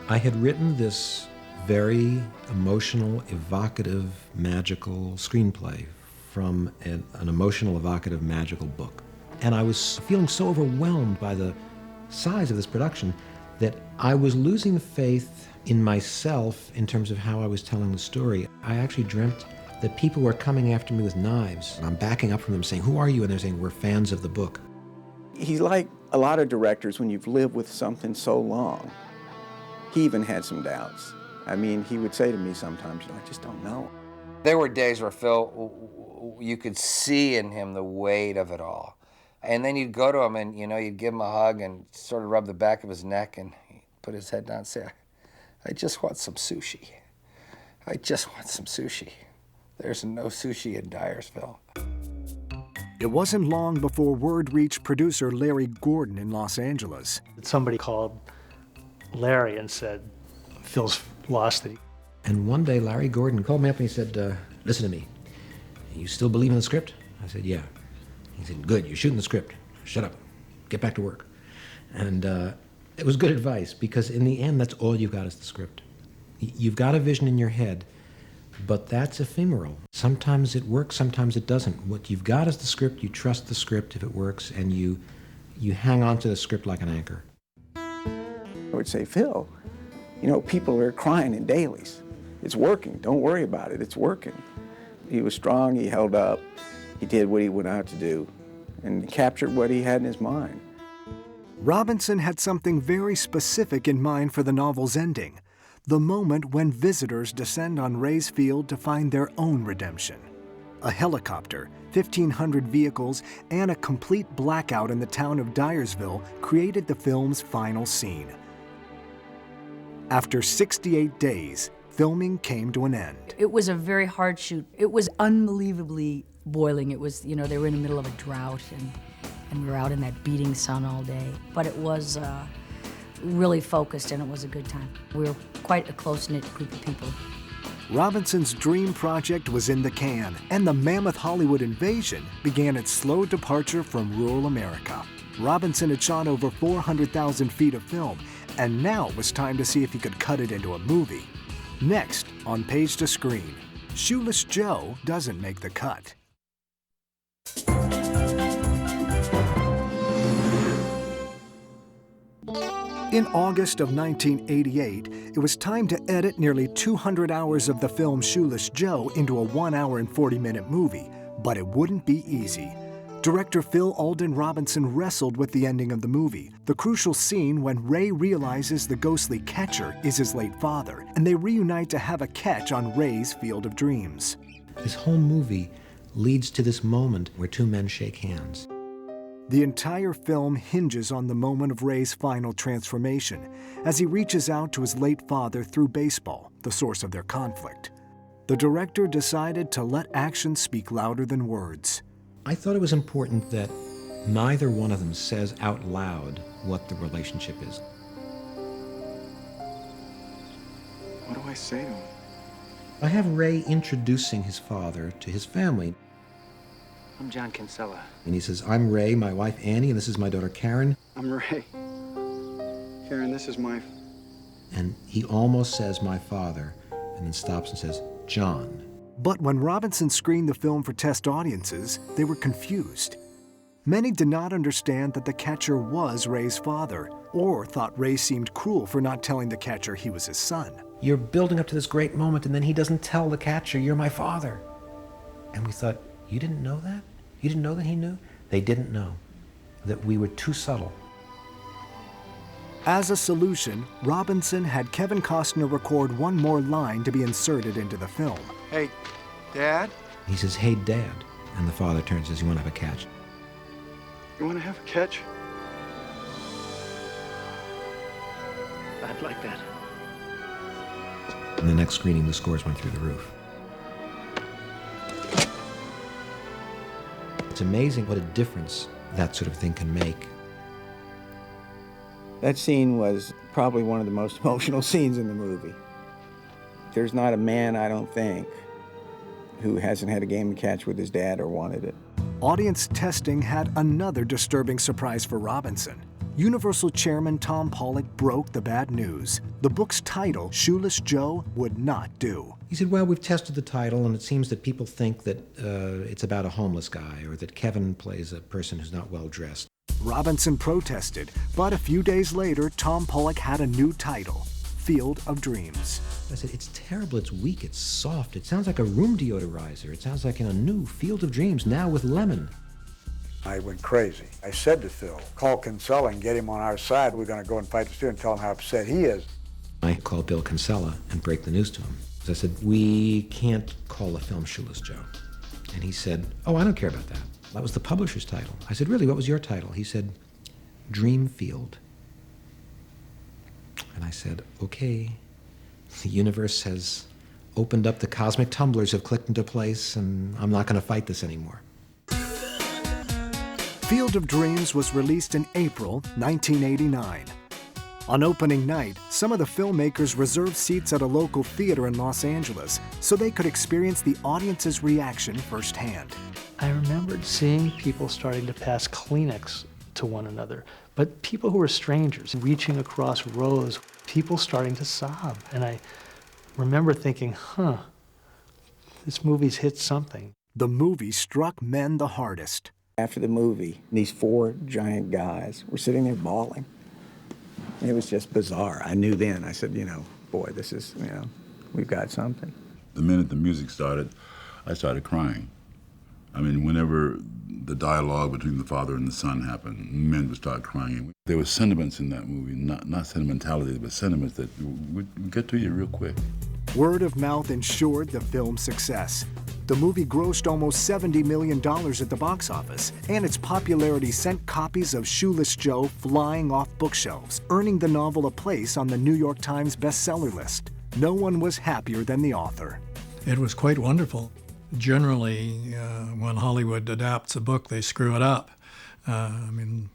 I had written this very emotional, evocative, magical screenplay from an emotional, evocative, magical book. And I was feeling so overwhelmed by the size of this production that I was losing faith in myself in terms of how I was telling the story. I actually dreamt that people were coming after me with knives. And I'm backing up from them saying, who are you? And they're saying, we're fans of the book. He's like a lot of directors when you've lived with something so long. He even had some doubts. I mean, he would say to me sometimes, I just don't know. There were days where Phil, you could see in him the weight of it all. And then you'd go to him and, you'd give him a hug and sort of rub the back of his neck and he'd put his head down and say, I just want some sushi. I just want some sushi. There's no sushi in Dyersville. It wasn't long before word reached producer Larry Gordon in Los Angeles. Somebody called Larry and said, Phil's lost it. And one day Larry Gordon called me up and he said, listen to me, you still believe in the script? I said, yeah. He said, good, you're shooting the script. Shut up, get back to work. And it was good advice, because in the end, that's all you've got is the script. You've got a vision in your head, but that's ephemeral. Sometimes it works, sometimes it doesn't. What you've got is the script, you trust the script if it works, and you hang on to the script like an anchor. I would say, Phil, people are crying in dailies. It's working, don't worry about it, it's working. He was strong, he held up, he did what he went out to do, and captured what he had in his mind. Robinson had something very specific in mind for the novel's ending, the moment when visitors descend on Ray's field to find their own redemption. A helicopter, 1,500 vehicles, and a complete blackout in the town of Dyersville created the film's final scene. After 68 days, filming came to an end. It was a very hard shoot. It was unbelievably boiling. It was, they were in the middle of a drought, and we were out in that beating sun all day. But it was really focused, and it was a good time. We were quite a close-knit group of people. Robinson's dream project was in the can, and the mammoth Hollywood invasion began its slow departure from rural America. Robinson had shot over 400,000 feet of film, and now it was time to see if he could cut it into a movie. Next, on Page to Screen, Shoeless Joe doesn't make the cut. In August of 1988, it was time to edit nearly 200 hours of the film Shoeless Joe into a 1 hour and 40-minute movie, but it wouldn't be easy. Director Phil Alden Robinson wrestled with the ending of the movie, the crucial scene when Ray realizes the ghostly catcher is his late father, and they reunite to have a catch on Ray's Field of Dreams. This whole movie leads to this moment where two men shake hands. The entire film hinges on the moment of Ray's final transformation, as he reaches out to his late father through baseball, the source of their conflict. The director decided to let action speak louder than words. I thought it was important that neither one of them says out loud what the relationship is. What do I say to him? I have Ray introducing his father to his family. I'm John Kinsella. And he says, I'm Ray, my wife Annie, and this is my daughter Karen. I'm Ray. Karen, this is my... And he almost says my father, and then stops and says, John. But when Robinson screened the film for test audiences, they were confused. Many did not understand that the catcher was Ray's father, or thought Ray seemed cruel for not telling the catcher he was his son. You're building up to this great moment, and then he doesn't tell the catcher, you're my father. And we thought, you didn't know that? You didn't know that he knew? They didn't know that we were too subtle. As a solution, Robinson had Kevin Costner record one more line to be inserted into the film. Hey, Dad? He says, hey, Dad. And the father turns and says, you want to have a catch? You want to have a catch? I'd like that. In the next screening, the scores went through the roof. It's amazing what a difference that sort of thing can make. That scene was probably one of the most emotional scenes in the movie. There's not a man, I don't think, who hasn't had a game of catch with his dad or wanted it. Audience testing had another disturbing surprise for Robinson. Universal Chairman Tom Pollock broke the bad news. The book's title, Shoeless Joe, would not do. He said, well, we've tested the title, and it seems that people think that it's about a homeless guy, or that Kevin plays a person who's not well dressed. Robinson protested, but a few days later, Tom Pollock had a new title, Field of Dreams. I said, it's terrible, it's weak, it's soft, it sounds like a room deodorizer. It sounds like in a new Field of Dreams, now with lemon. I went crazy. I said to Phil, call Kinsella and get him on our side. We're going to go and fight the studio and tell him how upset he is. I called Bill Kinsella and break the news to him. I said, we can't call the film Shoeless Joe. And he said, oh, I don't care about that. That was the publisher's title. I said, really, what was your title? He said, Dreamfield. And I said, okay, the universe has opened up, the cosmic tumblers have clicked into place, and I'm not going to fight this anymore. Field of Dreams was released in April 1989. On opening night, some of the filmmakers reserved seats at a local theater in Los Angeles so they could experience the audience's reaction firsthand. I remembered seeing people starting to pass Kleenex to one another, but people who were strangers, reaching across rows, people starting to sob. And I remember thinking, this movie's hit something. The movie struck men the hardest. After the movie, these four giant guys were sitting there bawling. It was just bizarre. I knew then, I said, boy, this is, we've got something. The minute the music started, I started crying. I mean, whenever the dialogue between the father and the son happened, men would start crying. There were sentiments in that movie, not sentimentality, but sentiments that would get to you real quick. Word of mouth ensured the film's success. The movie grossed almost $70 million at the box office, and its popularity sent copies of Shoeless Joe flying off bookshelves, earning the novel a place on the New York Times bestseller list. No one was happier than the author. It was quite wonderful. Generally, when Hollywood adapts a book, they screw it up.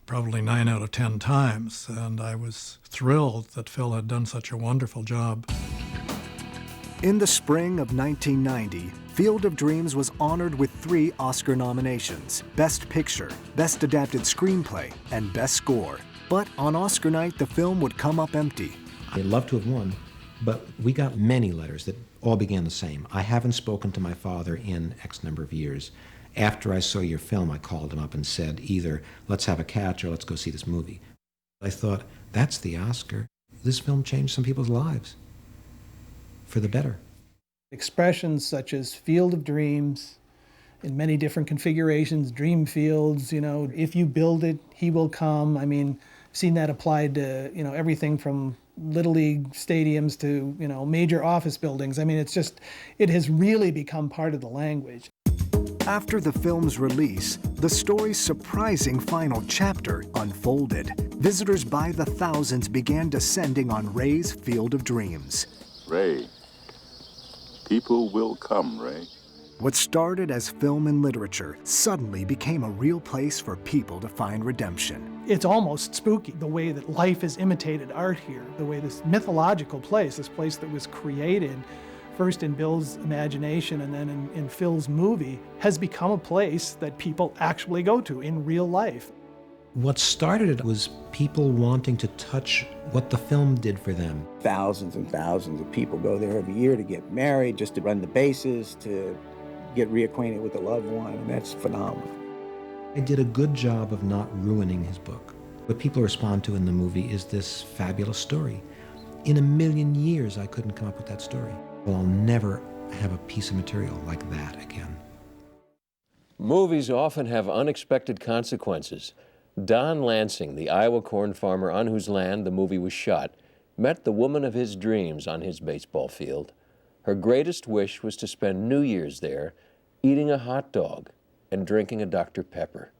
Probably 9 out of 10 times, and I was thrilled that Phil had done such a wonderful job. In the spring of 1990, Field of Dreams was honored with 3 Oscar nominations: Best Picture, Best Adapted Screenplay, and Best Score. But on Oscar night, the film would come up empty. I'd love to have won, but we got many letters that all began the same. I haven't spoken to my father in X number of years. After I saw your film, I called him up and said, either let's have a catch or let's go see this movie. I thought, that's the Oscar. This film changed some people's lives for the better. Expressions such as Field of Dreams, in many different configurations, dream fields, if you build it, he will come. I've seen that applied to, everything from Little League stadiums to, major office buildings. It has really become part of the language. After the film's release, the story's surprising final chapter unfolded. Visitors by the thousands began descending on Ray's Field of Dreams. Ray, people will come, Ray. What started as film and literature suddenly became a real place for people to find redemption. It's almost spooky, the way that life has imitated art here, the way this mythological place, this place that was created first in Bill's imagination and then in Phil's movie, has become a place that people actually go to in real life. What started it was people wanting to touch what the film did for them. Thousands and thousands of people go there every year to get married, just to run the bases, to get reacquainted with a loved one, and that's phenomenal. I did a good job of not ruining his book. What people respond to in the movie is this fabulous story. In a million years, I couldn't come up with that story. Well, I'll never have a piece of material like that again. Movies often have unexpected consequences. Don Lansing, the Iowa corn farmer on whose land the movie was shot, met the woman of his dreams on his baseball field. Her greatest wish was to spend New Year's there, eating a hot dog and drinking a Dr. Pepper.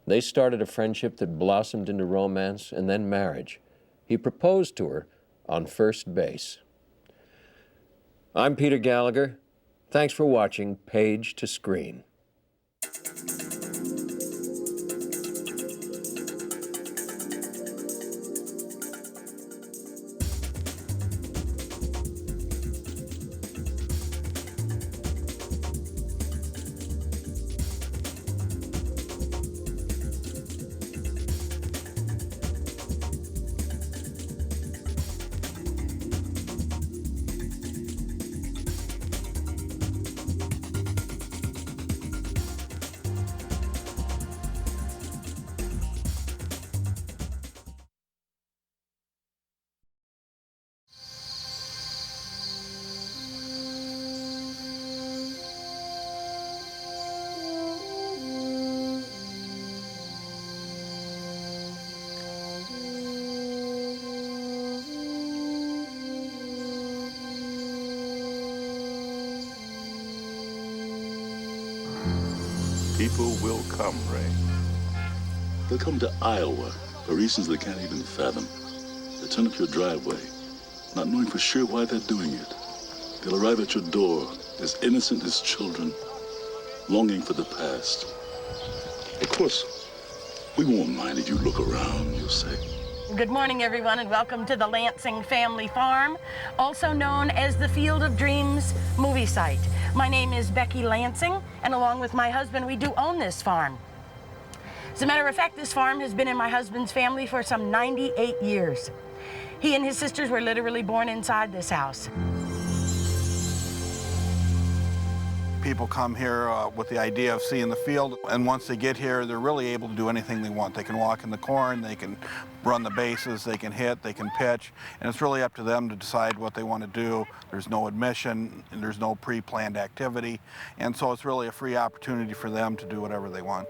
They started a friendship that blossomed into romance and then marriage. He proposed to her on first base. I'm Peter Gallagher. Thanks for watching Page to Screen. People will come, Ray. They'll come to Iowa for reasons they can't even fathom. They'll turn up your driveway, not knowing for sure why they're doing it. They'll arrive at your door as innocent as children, longing for the past. Of course, we won't mind if you look around, you'll say. Good morning, everyone, and welcome to the Lansing Family Farm, also known as the Field of Dreams movie site. My name is Becky Lansing, and along with my husband, we do own this farm. As a matter of fact, this farm has been in my husband's family for some 98 years. He and his sisters were literally born inside this house. People come here with the idea of seeing the field, and once they get here, they're really able to do anything they want. They can walk in the corn, they can run the bases, they can hit, they can pitch, and it's really up to them to decide what they want to do. There's no admission, and there's no pre-planned activity, and so it's really a free opportunity for them to do whatever they want.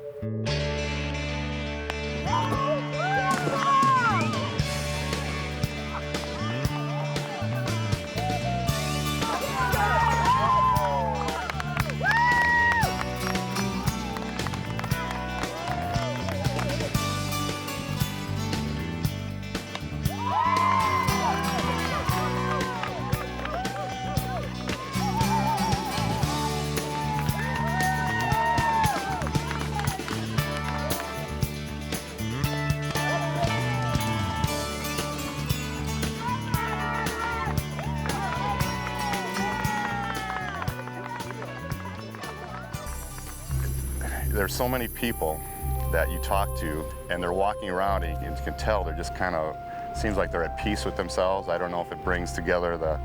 There's so many people that you talk to, and they're walking around, and you can tell they're just kind of, seems like they're at peace with themselves. I don't know if it brings together the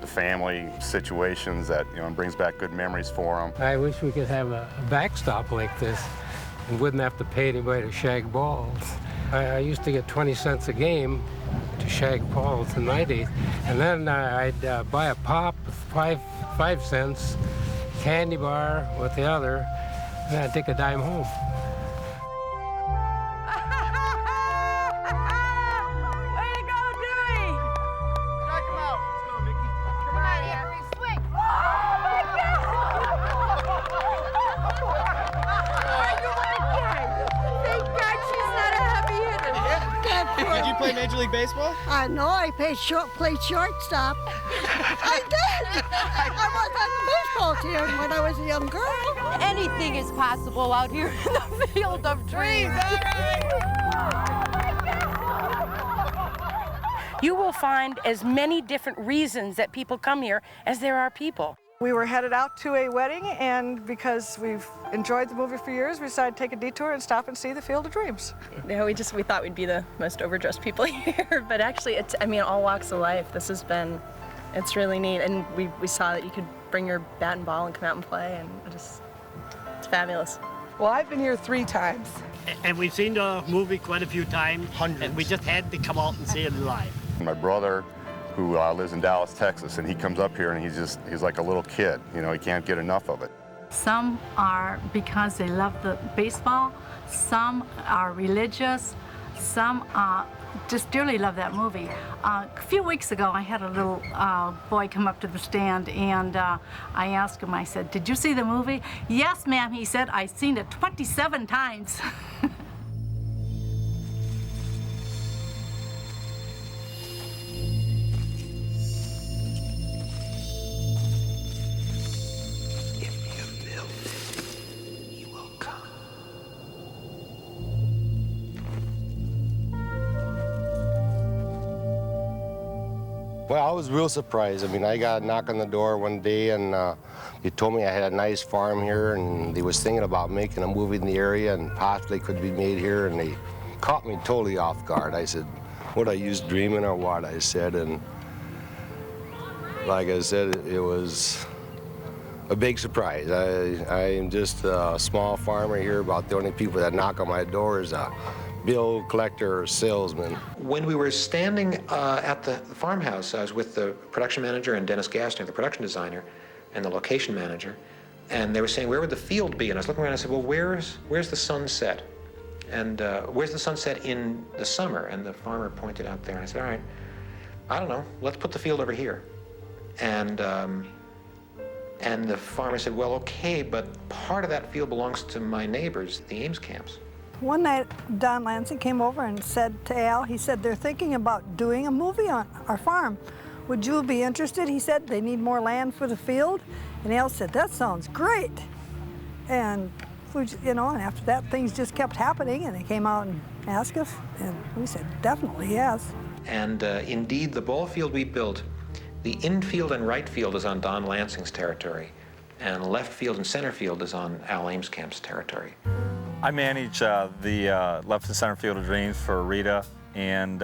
family situations that, you know, brings back good memories for them. I wish we could have a backstop like this and wouldn't have to pay anybody to shag balls. I used to get 20 cents a game to shag balls in my days, and then I'd buy a pop with 5 cents, candy bar with the other, and I'd take a dime home. Way to go, Dewey! Strike him out. Let's go, Mickey. Come on, Avery, swing! Oh, my God! Thank God she's not a heavy hitter. Did you play Major League Baseball? No, I played shortstop. I did. I was on the baseball team when I was a young girl. Anything is possible out here in the Field of Dreams. You will find as many different reasons that people come here as there are people. We were headed out to a wedding, and because we've enjoyed the movie for years, we decided to take a detour and stop and see the Field of Dreams. Yeah, we thought we'd be the most overdressed people here, but actually, it's, I mean, all walks of life. This has been, it's really neat, and we saw that you could bring your bat and ball and come out and play, and it's fabulous. Well, I've been here 3 times. And we've seen the movie quite a few times. Hundreds. And we just had to come out and see it live. My brother, who lives in Dallas, Texas, and he comes up here and he's like a little kid. You know, he can't get enough of it. Some are because they love the baseball, some are religious, some just dearly love that movie. A few weeks ago, I had a little boy come up to the stand, and I asked him, I said, "Did you see the movie?" "Yes, ma'am," he said, "I've seen it 27 times. Well, I was real surprised. I mean, I got a knock on the door one day, and he told me I had a nice farm here, and he was thinking about making a movie in the area and possibly could be made here, and they caught me totally off guard. I said, "What, I used dreaming or what?" I said, and like I said, it was a big surprise. I am just a small farmer here. About the only people that knock on my door is a bill collector or salesman. When we were standing at the farmhouse, I was with the production manager and Dennis Gassner, the production designer, and the location manager, and they were saying, "Where would the field be?" And I was looking around and I said, "Well, where's the sunset? And where's the sunset in the summer?" And the farmer pointed out there, and I said, "All right, I don't know, let's put the field over here." And the farmer said, "Well, okay, but part of that field belongs to my neighbors, the Ames camps." One night, Don Lansing came over and said to Al, he said, "They're thinking about doing a movie on our farm. Would you be interested?" He said, "They need more land for the field." And Al said, "That sounds great." And, you know, and after that, things just kept happening, and they came out and asked us, and we said, "Definitely, yes." And indeed, the ball field we built, the infield and right field is on Don Lansing's territory, and left field and center field is on Al Amescamp's territory. I manage the left and center field of dreams for Rita, and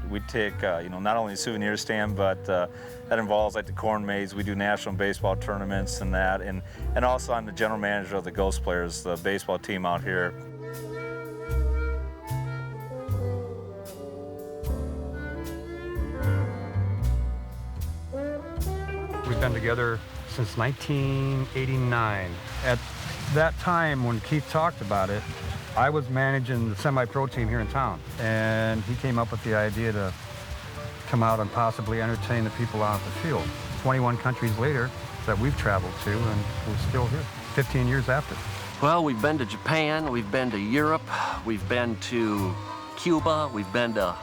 we take you know, not only a souvenir stand, but that involves like the corn maze. We do national baseball tournaments and that, and also I'm the general manager of the Ghost Players, the baseball team out here. We've been together since 1989. At that time, when Keith talked about it, I was managing the semi-pro team here in town, and he came up with the idea to come out and possibly entertain the people out at the field. 21 countries later that we've traveled to, and we're still here, 15 years after. Well, we've been to Japan, we've been to Europe, we've been to Cuba, we've been to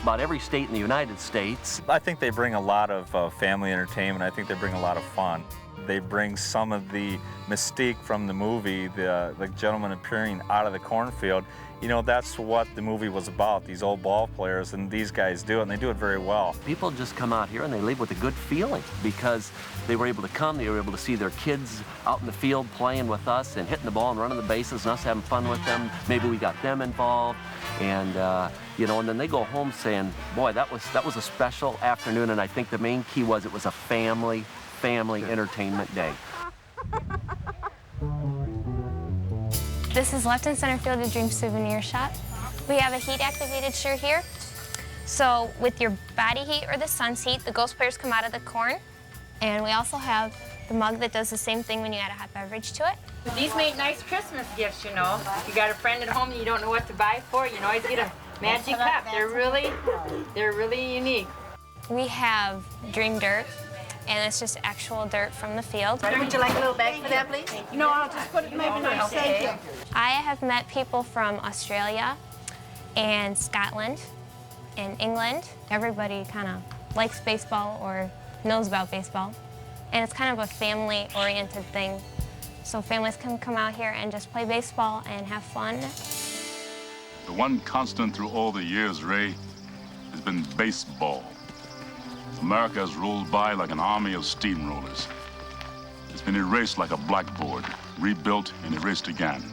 about every state in the United States. I think they bring a lot of family entertainment. I think they bring a lot of fun. They bring some of the mystique from the movie, the gentleman appearing out of the cornfield. You know, that's what the movie was about, these old ball players, and these guys do it, and they do it very well. People just come out here and they leave with a good feeling because they were able to come, they were able to see their kids out in the field playing with us and hitting the ball and running the bases and us having fun with them. Maybe we got them involved, and you know, and then they go home saying, "Boy, that was a special afternoon," and I think the main key was it was a family entertainment day. This is Left and Center Field of Dreams souvenir shop. We have a heat-activated shirt here. So with your body heat or the sun's heat, the Ghost Players come out of the corn. And we also have the mug that does the same thing when you add a hot beverage to it. These make nice Christmas gifts, you know. If you got a friend at home and you don't know what to buy for, you can always get a magic cup. They're really unique. We have Dream Dirt, and it's just actual dirt from the field. Would you like a little bag for that, please? No, I'll just put it maybe next. Thank you. I have met people from Australia and Scotland and England. Everybody kind of likes baseball or knows about baseball. And it's kind of a family-oriented thing. So families can come out here and just play baseball and have fun. The one constant through all the years, Ray, has been baseball. America has rolled by like an army of steamrollers. It's been erased like a blackboard, rebuilt and erased again.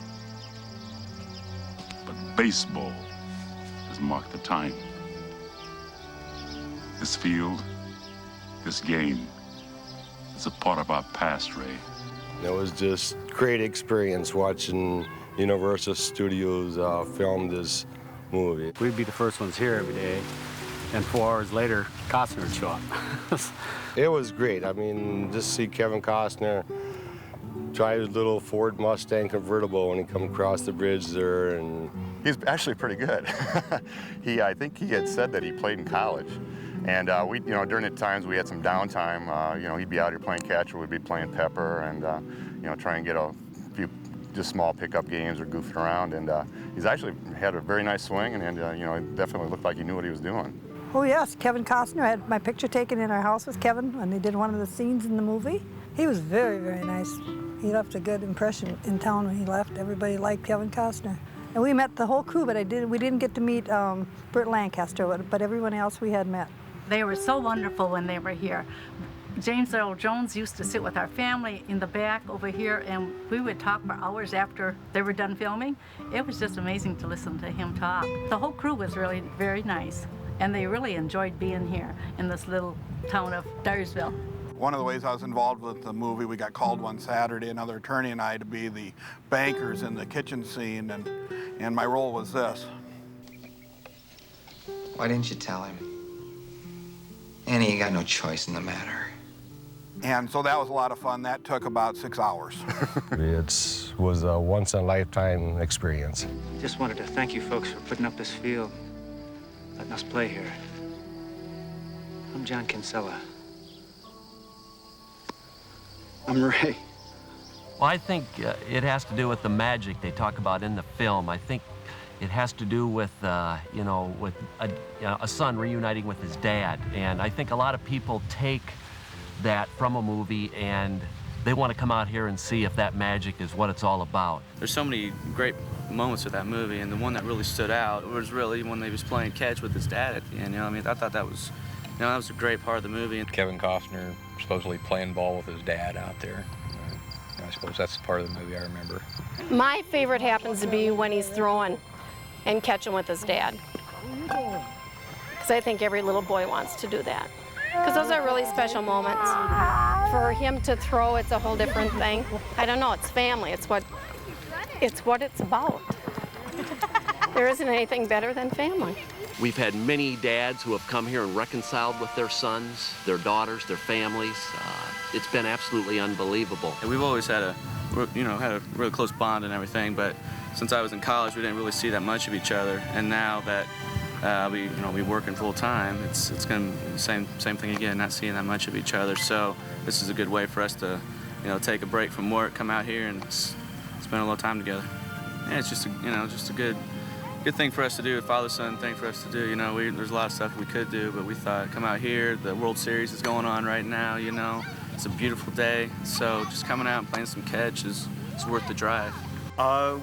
But baseball has marked the time. This field, this game, is a part of our past, Ray. It was just a great experience watching Universal Studios film this movie. We'd be the first ones here every day, and 4 hours later, Costner would show up. It was great. I mean, just see Kevin Costner drive his little Ford Mustang convertible when he come across the bridge there, and he's actually pretty good. I think he had said that he played in college, and we, during the times we had some downtime, he'd be out here playing catcher, we'd be playing pepper, and try and get a few just small pickup games or goofing around, and he's actually had a very nice swing, and it definitely looked like he knew what he was doing. Oh yes, Kevin Costner. I had my picture taken in our house with Kevin when they did one of the scenes in the movie. He was very, very nice. He left a good impression in town when he left. Everybody liked Kevin Costner. And we met the whole crew, but we didn't get to meet Burt Lancaster, but everyone else we had met. They were so wonderful when they were here. James Earl Jones used to sit with our family in the back over here, and we would talk for hours after they were done filming. It was just amazing to listen to him talk. The whole crew was really very nice, and they really enjoyed being here in this little town of Dyersville. One of the ways I was involved with the movie, we got called one Saturday, another attorney and I, to be the bankers in the kitchen scene, and my role was this. Why didn't you tell him? Annie, you got no choice in the matter. And so that was a lot of fun. That took about 6 hours. It was a once-in-a-lifetime experience. Just wanted to thank you folks for putting up this field, letting us play here. I'm John Kinsella. I'm Ray. Well, I think it has to do with the magic they talk about in the film. I think it has to do with, with a son reuniting with his dad. And I think a lot of people take that from a movie and they want to come out here and see if that magic is what it's all about. There's so many great moments with that movie, and the one that really stood out was really when they was playing catch with his dad at the end. I thought that was, that was a great part of the movie. Kevin Costner supposedly playing ball with his dad out there. I suppose that's the part of the movie I remember. My favorite happens to be when he's throwing and catching with his dad. Because I think every little boy wants to do that. Because those are really special moments. For him to throw, it's a whole different thing. I don't know, it's family. It's what it's about. There isn't anything better than family. We've had many dads who have come here and reconciled with their sons, their daughters, their families. It's been absolutely unbelievable. And we've always had a really close bond and everything, but since I was in college, we didn't really see that much of each other. And now that we working full time, it's going to be the same thing again, not seeing that much of each other. So this is a good way for us to, take a break from work, come out here and spend a little time together. Yeah, it's just a good thing for us to do, a father-son thing for us to do. There's a lot of stuff we could do, but we thought, come out here. The World Series is going on right now. It's a beautiful day, so just coming out and playing some catch is worth the drive.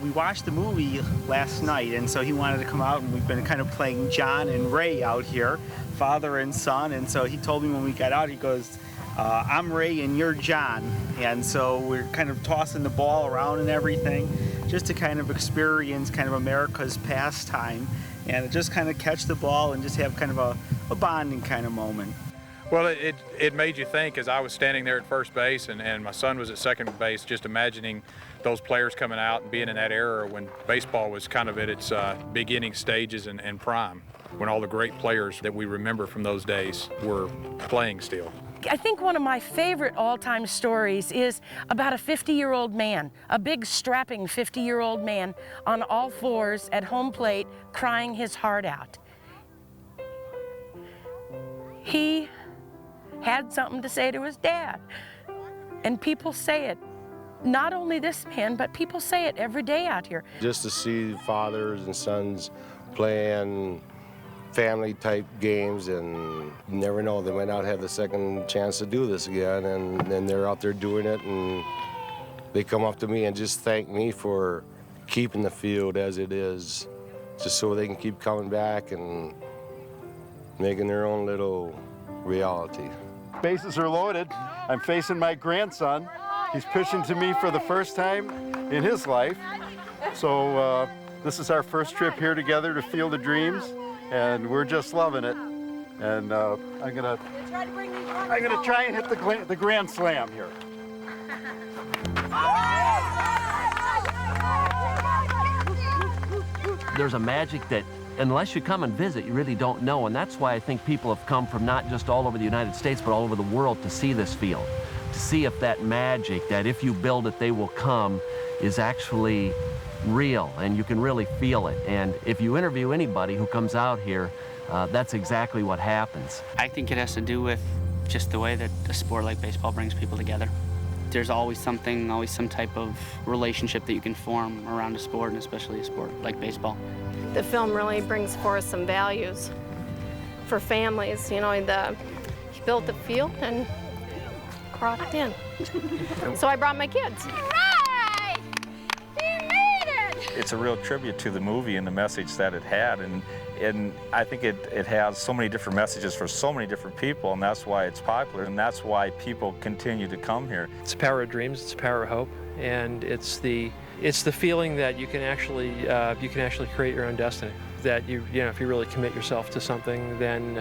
We watched the movie last night, and so he wanted to come out, and we've been kind of playing John and Ray out here, father and son, and so he told me when we got out, he goes, I'm Ray and you're John, and so we're kind of tossing the ball around and everything, just to kind of experience kind of America's pastime, and just kind of catch the ball and just have kind of a bonding kind of moment. Well, it made you think, as I was standing there at first base and my son was at second base, just imagining those players coming out and being in that era when baseball was kind of at its beginning stages and prime, when all the great players that we remember from those days were playing still. I think one of my favorite all-time stories is about a 50-year-old man, a big strapping 50-year-old man on all fours at home plate crying his heart out. He had something to say to his dad, and people say it. Not only this man, but people say it every day out here. Just to see fathers and sons playing family-type games, and you never know, they might not have the second chance to do this again, and then they're out there doing it, and they come up to me and just thank me for keeping the field as it is, just so they can keep coming back and making their own little reality. Bases are loaded. I'm facing my grandson. He's pitching to me for the first time in his life. So this is our first trip here together to Field of Dreams, and we're just loving it. And I'm gonna try and hit the grand slam here. There's a magic that, unless you come and visit, you really don't know, and that's why I think people have come from not just all over the United States, but all over the world to see this field, to see if that magic, that if you build it, they will come, is actually real, and you can really feel it. And if you interview anybody who comes out here, that's exactly what happens. I think it has to do with just the way that a sport like baseball brings people together. There's always something, always some type of relationship that you can form around a sport, and especially a sport like baseball. The film really brings forth some values for families. You know, he built the field and brought it in. So I brought my kids. Right! He made it! It's a real tribute to the movie and the message that it had, and I think it has so many different messages for so many different people, and that's why it's popular, and that's why people continue to come here. It's the power of dreams, it's the power of hope, and it's the feeling that you can actually create your own destiny. That you know, if you really commit yourself to something, then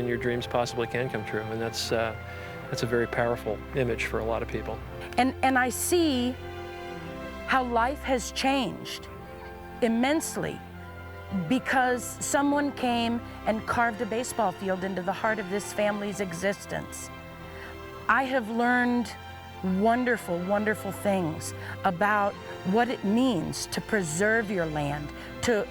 your dreams possibly can come true, and that's a very powerful image for a lot of people. And I see how life has changed immensely because someone came and carved a baseball field into the heart of this family's existence. I have learned wonderful, wonderful things about what it means to preserve your land, to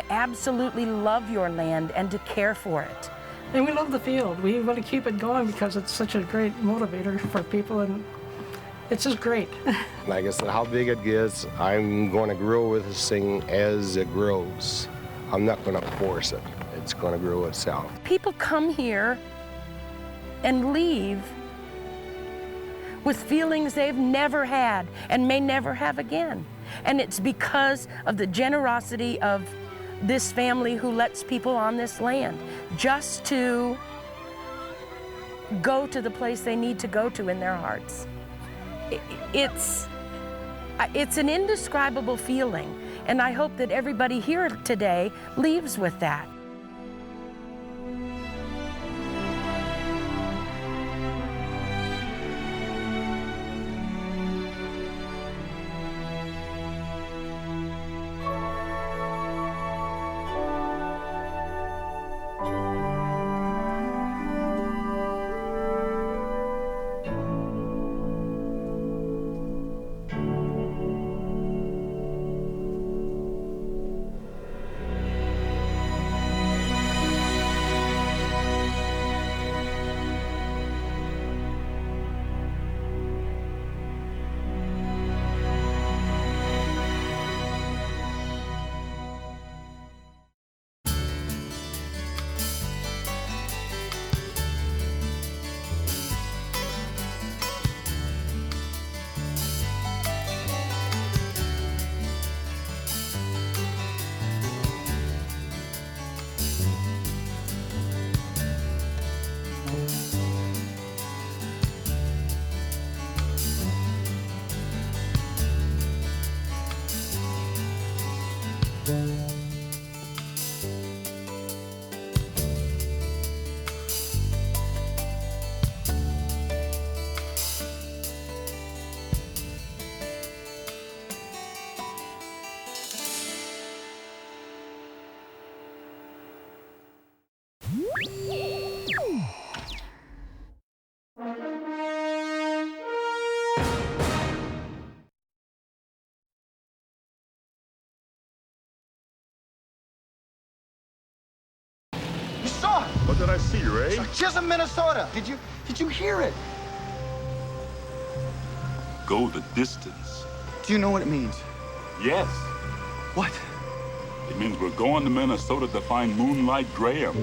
absolutely love your land and to care for it. And we love the field. We want to keep it going because it's such a great motivator for people, and it's just great. Like I said, how big it gets, I'm going to grow with this thing as it grows. I'm not going to force it. It's going to grow itself. People come here and leave with feelings they've never had and may never have again. And it's because of the generosity of this family who lets people on this land just to go to the place they need to go to in their hearts. It's an indescribable feeling, and I hope that everybody here today leaves with that. What did I see, Ray? Chisholm, Minnesota. Did you hear it? Go the distance. Do you know what it means? Yes. What? It means we're going to Minnesota to find Moonlight Graham.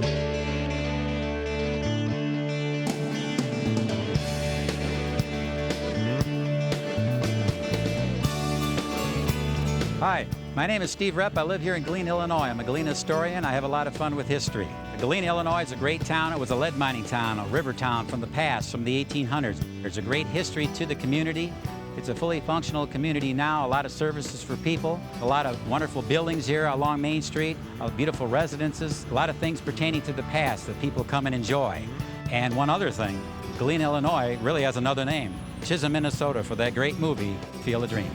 Hi, my name is Steve Repp. I live here in Galena, Illinois. I'm a Galena historian. I have a lot of fun with history. Galena, Illinois is a great town. It was a lead mining town, a river town from the past, from the 1800s. There's a great history to the community. It's a fully functional community now, a lot of services for people, a lot of wonderful buildings here along Main Street, beautiful residences, a lot of things pertaining to the past that people come and enjoy. And one other thing, Galena, Illinois really has another name. Chisholm, Minnesota for that great movie, Field of Dreams.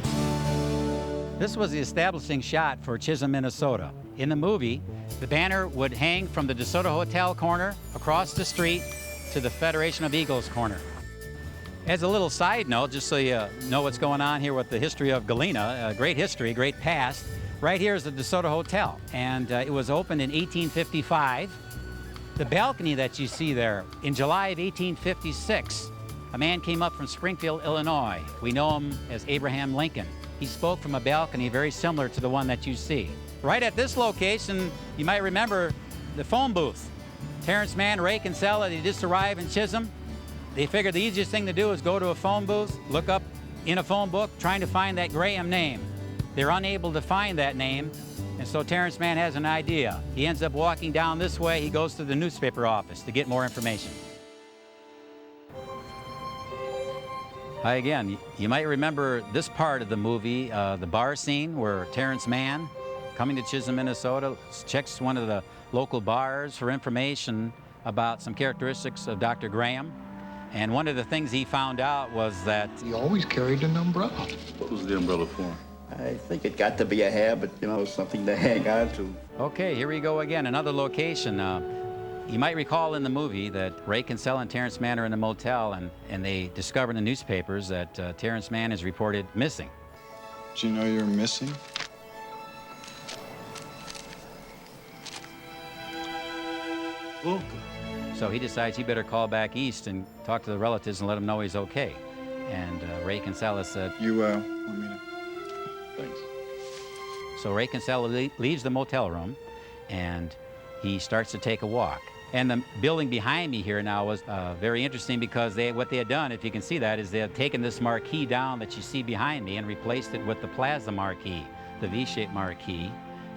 This was the establishing shot for Chisholm, Minnesota. In the movie, the banner would hang from the DeSoto Hotel corner across the street to the Federation of Eagles corner. As a little side note, just so you know what's going on here with the history of Galena, great history, great past, right here is the DeSoto Hotel, and it was opened in 1855. The balcony that you see there, in July of 1856, a man came up from Springfield, Illinois. We know him as Abraham Lincoln. He spoke from a balcony very similar to the one that you see. Right at this location, you might remember the phone booth. Terrence Mann, Ray Kinsella, they just arrived in Chisholm. They figured the easiest thing to do is go to a phone booth, look up in a phone book, trying to find that Graham name. They're unable to find that name, and so Terrence Mann has an idea. He ends up walking down this way. He goes to the newspaper office to get more information. Hi again. You might remember this part of the movie, the bar scene where Terrence Mann, coming to Chisholm, Minnesota, checks one of the local bars for information about some characteristics of Dr. Graham. And one of the things he found out was that he always carried an umbrella. What was the umbrella for? I think it got to be a habit, you know, something to hang on to. Okay, here we go again, another location. You might recall in the movie that Ray Kinsella and Terrence Mann are in a motel, and they discover in the newspapers that Terrence Mann is reported missing. Did you know you were missing? Oh. So he decides he better call back east and talk to the relatives and let them know he's okay. And Ray Kinsella said, You, want me to... Thanks. So Ray Kinsella leaves the motel room, and he starts to take a walk. And the building behind me here now was very interesting because what they had done, if you can see that, is they had taken this marquee down that you see behind me and replaced it with the Plaza marquee, the V-shaped marquee.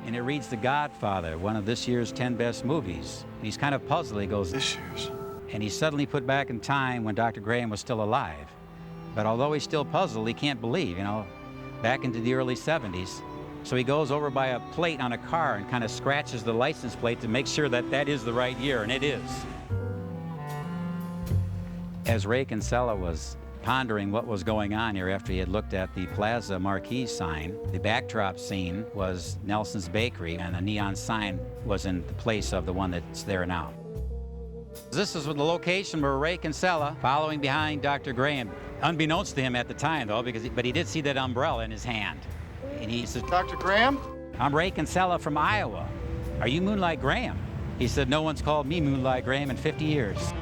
And it reads The Godfather, one of this year's 10 best movies. And he's kind of puzzled. He goes, this year's? And he's suddenly put back in time when Dr. Graham was still alive. But although he's still puzzled, he can't believe, you know, back into the early 70s. So he goes over by a plate on a car and kind of scratches the license plate to make sure that that is the right year, and it is. As Ray Kinsella was pondering what was going on here after he had looked at the Plaza marquee sign, the backdrop scene was Nelson's Bakery, and a neon sign was in the place of the one that's there now. This is the location where Ray Kinsella, following behind Dr. Graham, unbeknownst to him at the time, though, but he did see that umbrella in his hand. And he said, Dr. Graham? I'm Ray Kinsella from Iowa. Are you Moonlight Graham? He said, no one's called me Moonlight Graham in 50 years.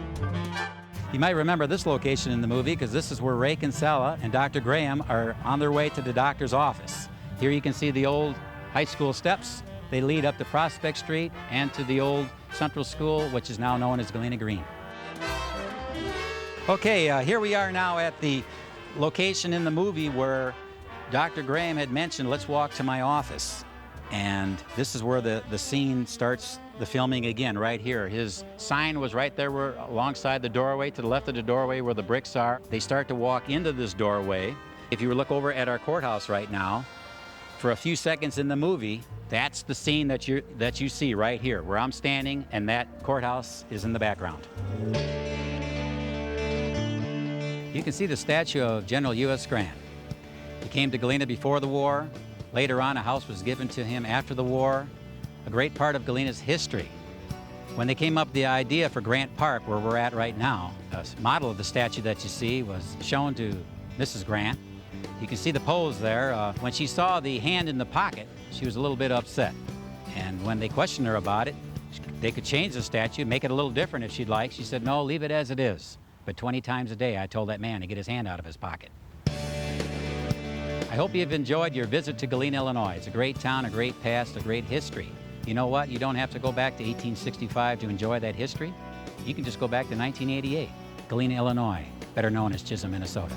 You might remember this location in the movie because this is where Ray Kinsella and Dr. Graham are on their way to the doctor's office. Here you can see the old high school steps. They lead up to Prospect Street and to the old Central School, which is now known as Galena Green. Okay, here we are now at the location in the movie where Dr. Graham had mentioned, let's walk to my office. And this is where the scene starts, the filming again, right here. His sign was right there alongside the doorway, to the left of the doorway where the bricks are. They start to walk into this doorway. If you look over at our courthouse right now, for a few seconds in the movie, that's the scene that you see right here, where I'm standing, and that courthouse is in the background. You can see the statue of General U.S. Grant. He came to Galena before the war. Later on, a house was given to him after the war, a great part of Galena's history. When they came up with the idea for Grant Park, where we're at right now, a model of the statue that you see was shown to Mrs. Grant. You can see the pose there. When she saw the hand in the pocket, she was a little bit upset. And when they questioned her about it, they could change the statue, make it a little different if she'd like. She said, no, leave it as it is. But 20 times a day, I told that man to get his hand out of his pocket. I hope you've enjoyed your visit to Galena, Illinois. It's a great town, a great past, a great history. You know what? You don't have to go back to 1865 to enjoy that history. You can just go back to 1988. Galena, Illinois, better known as Chisholm, Minnesota.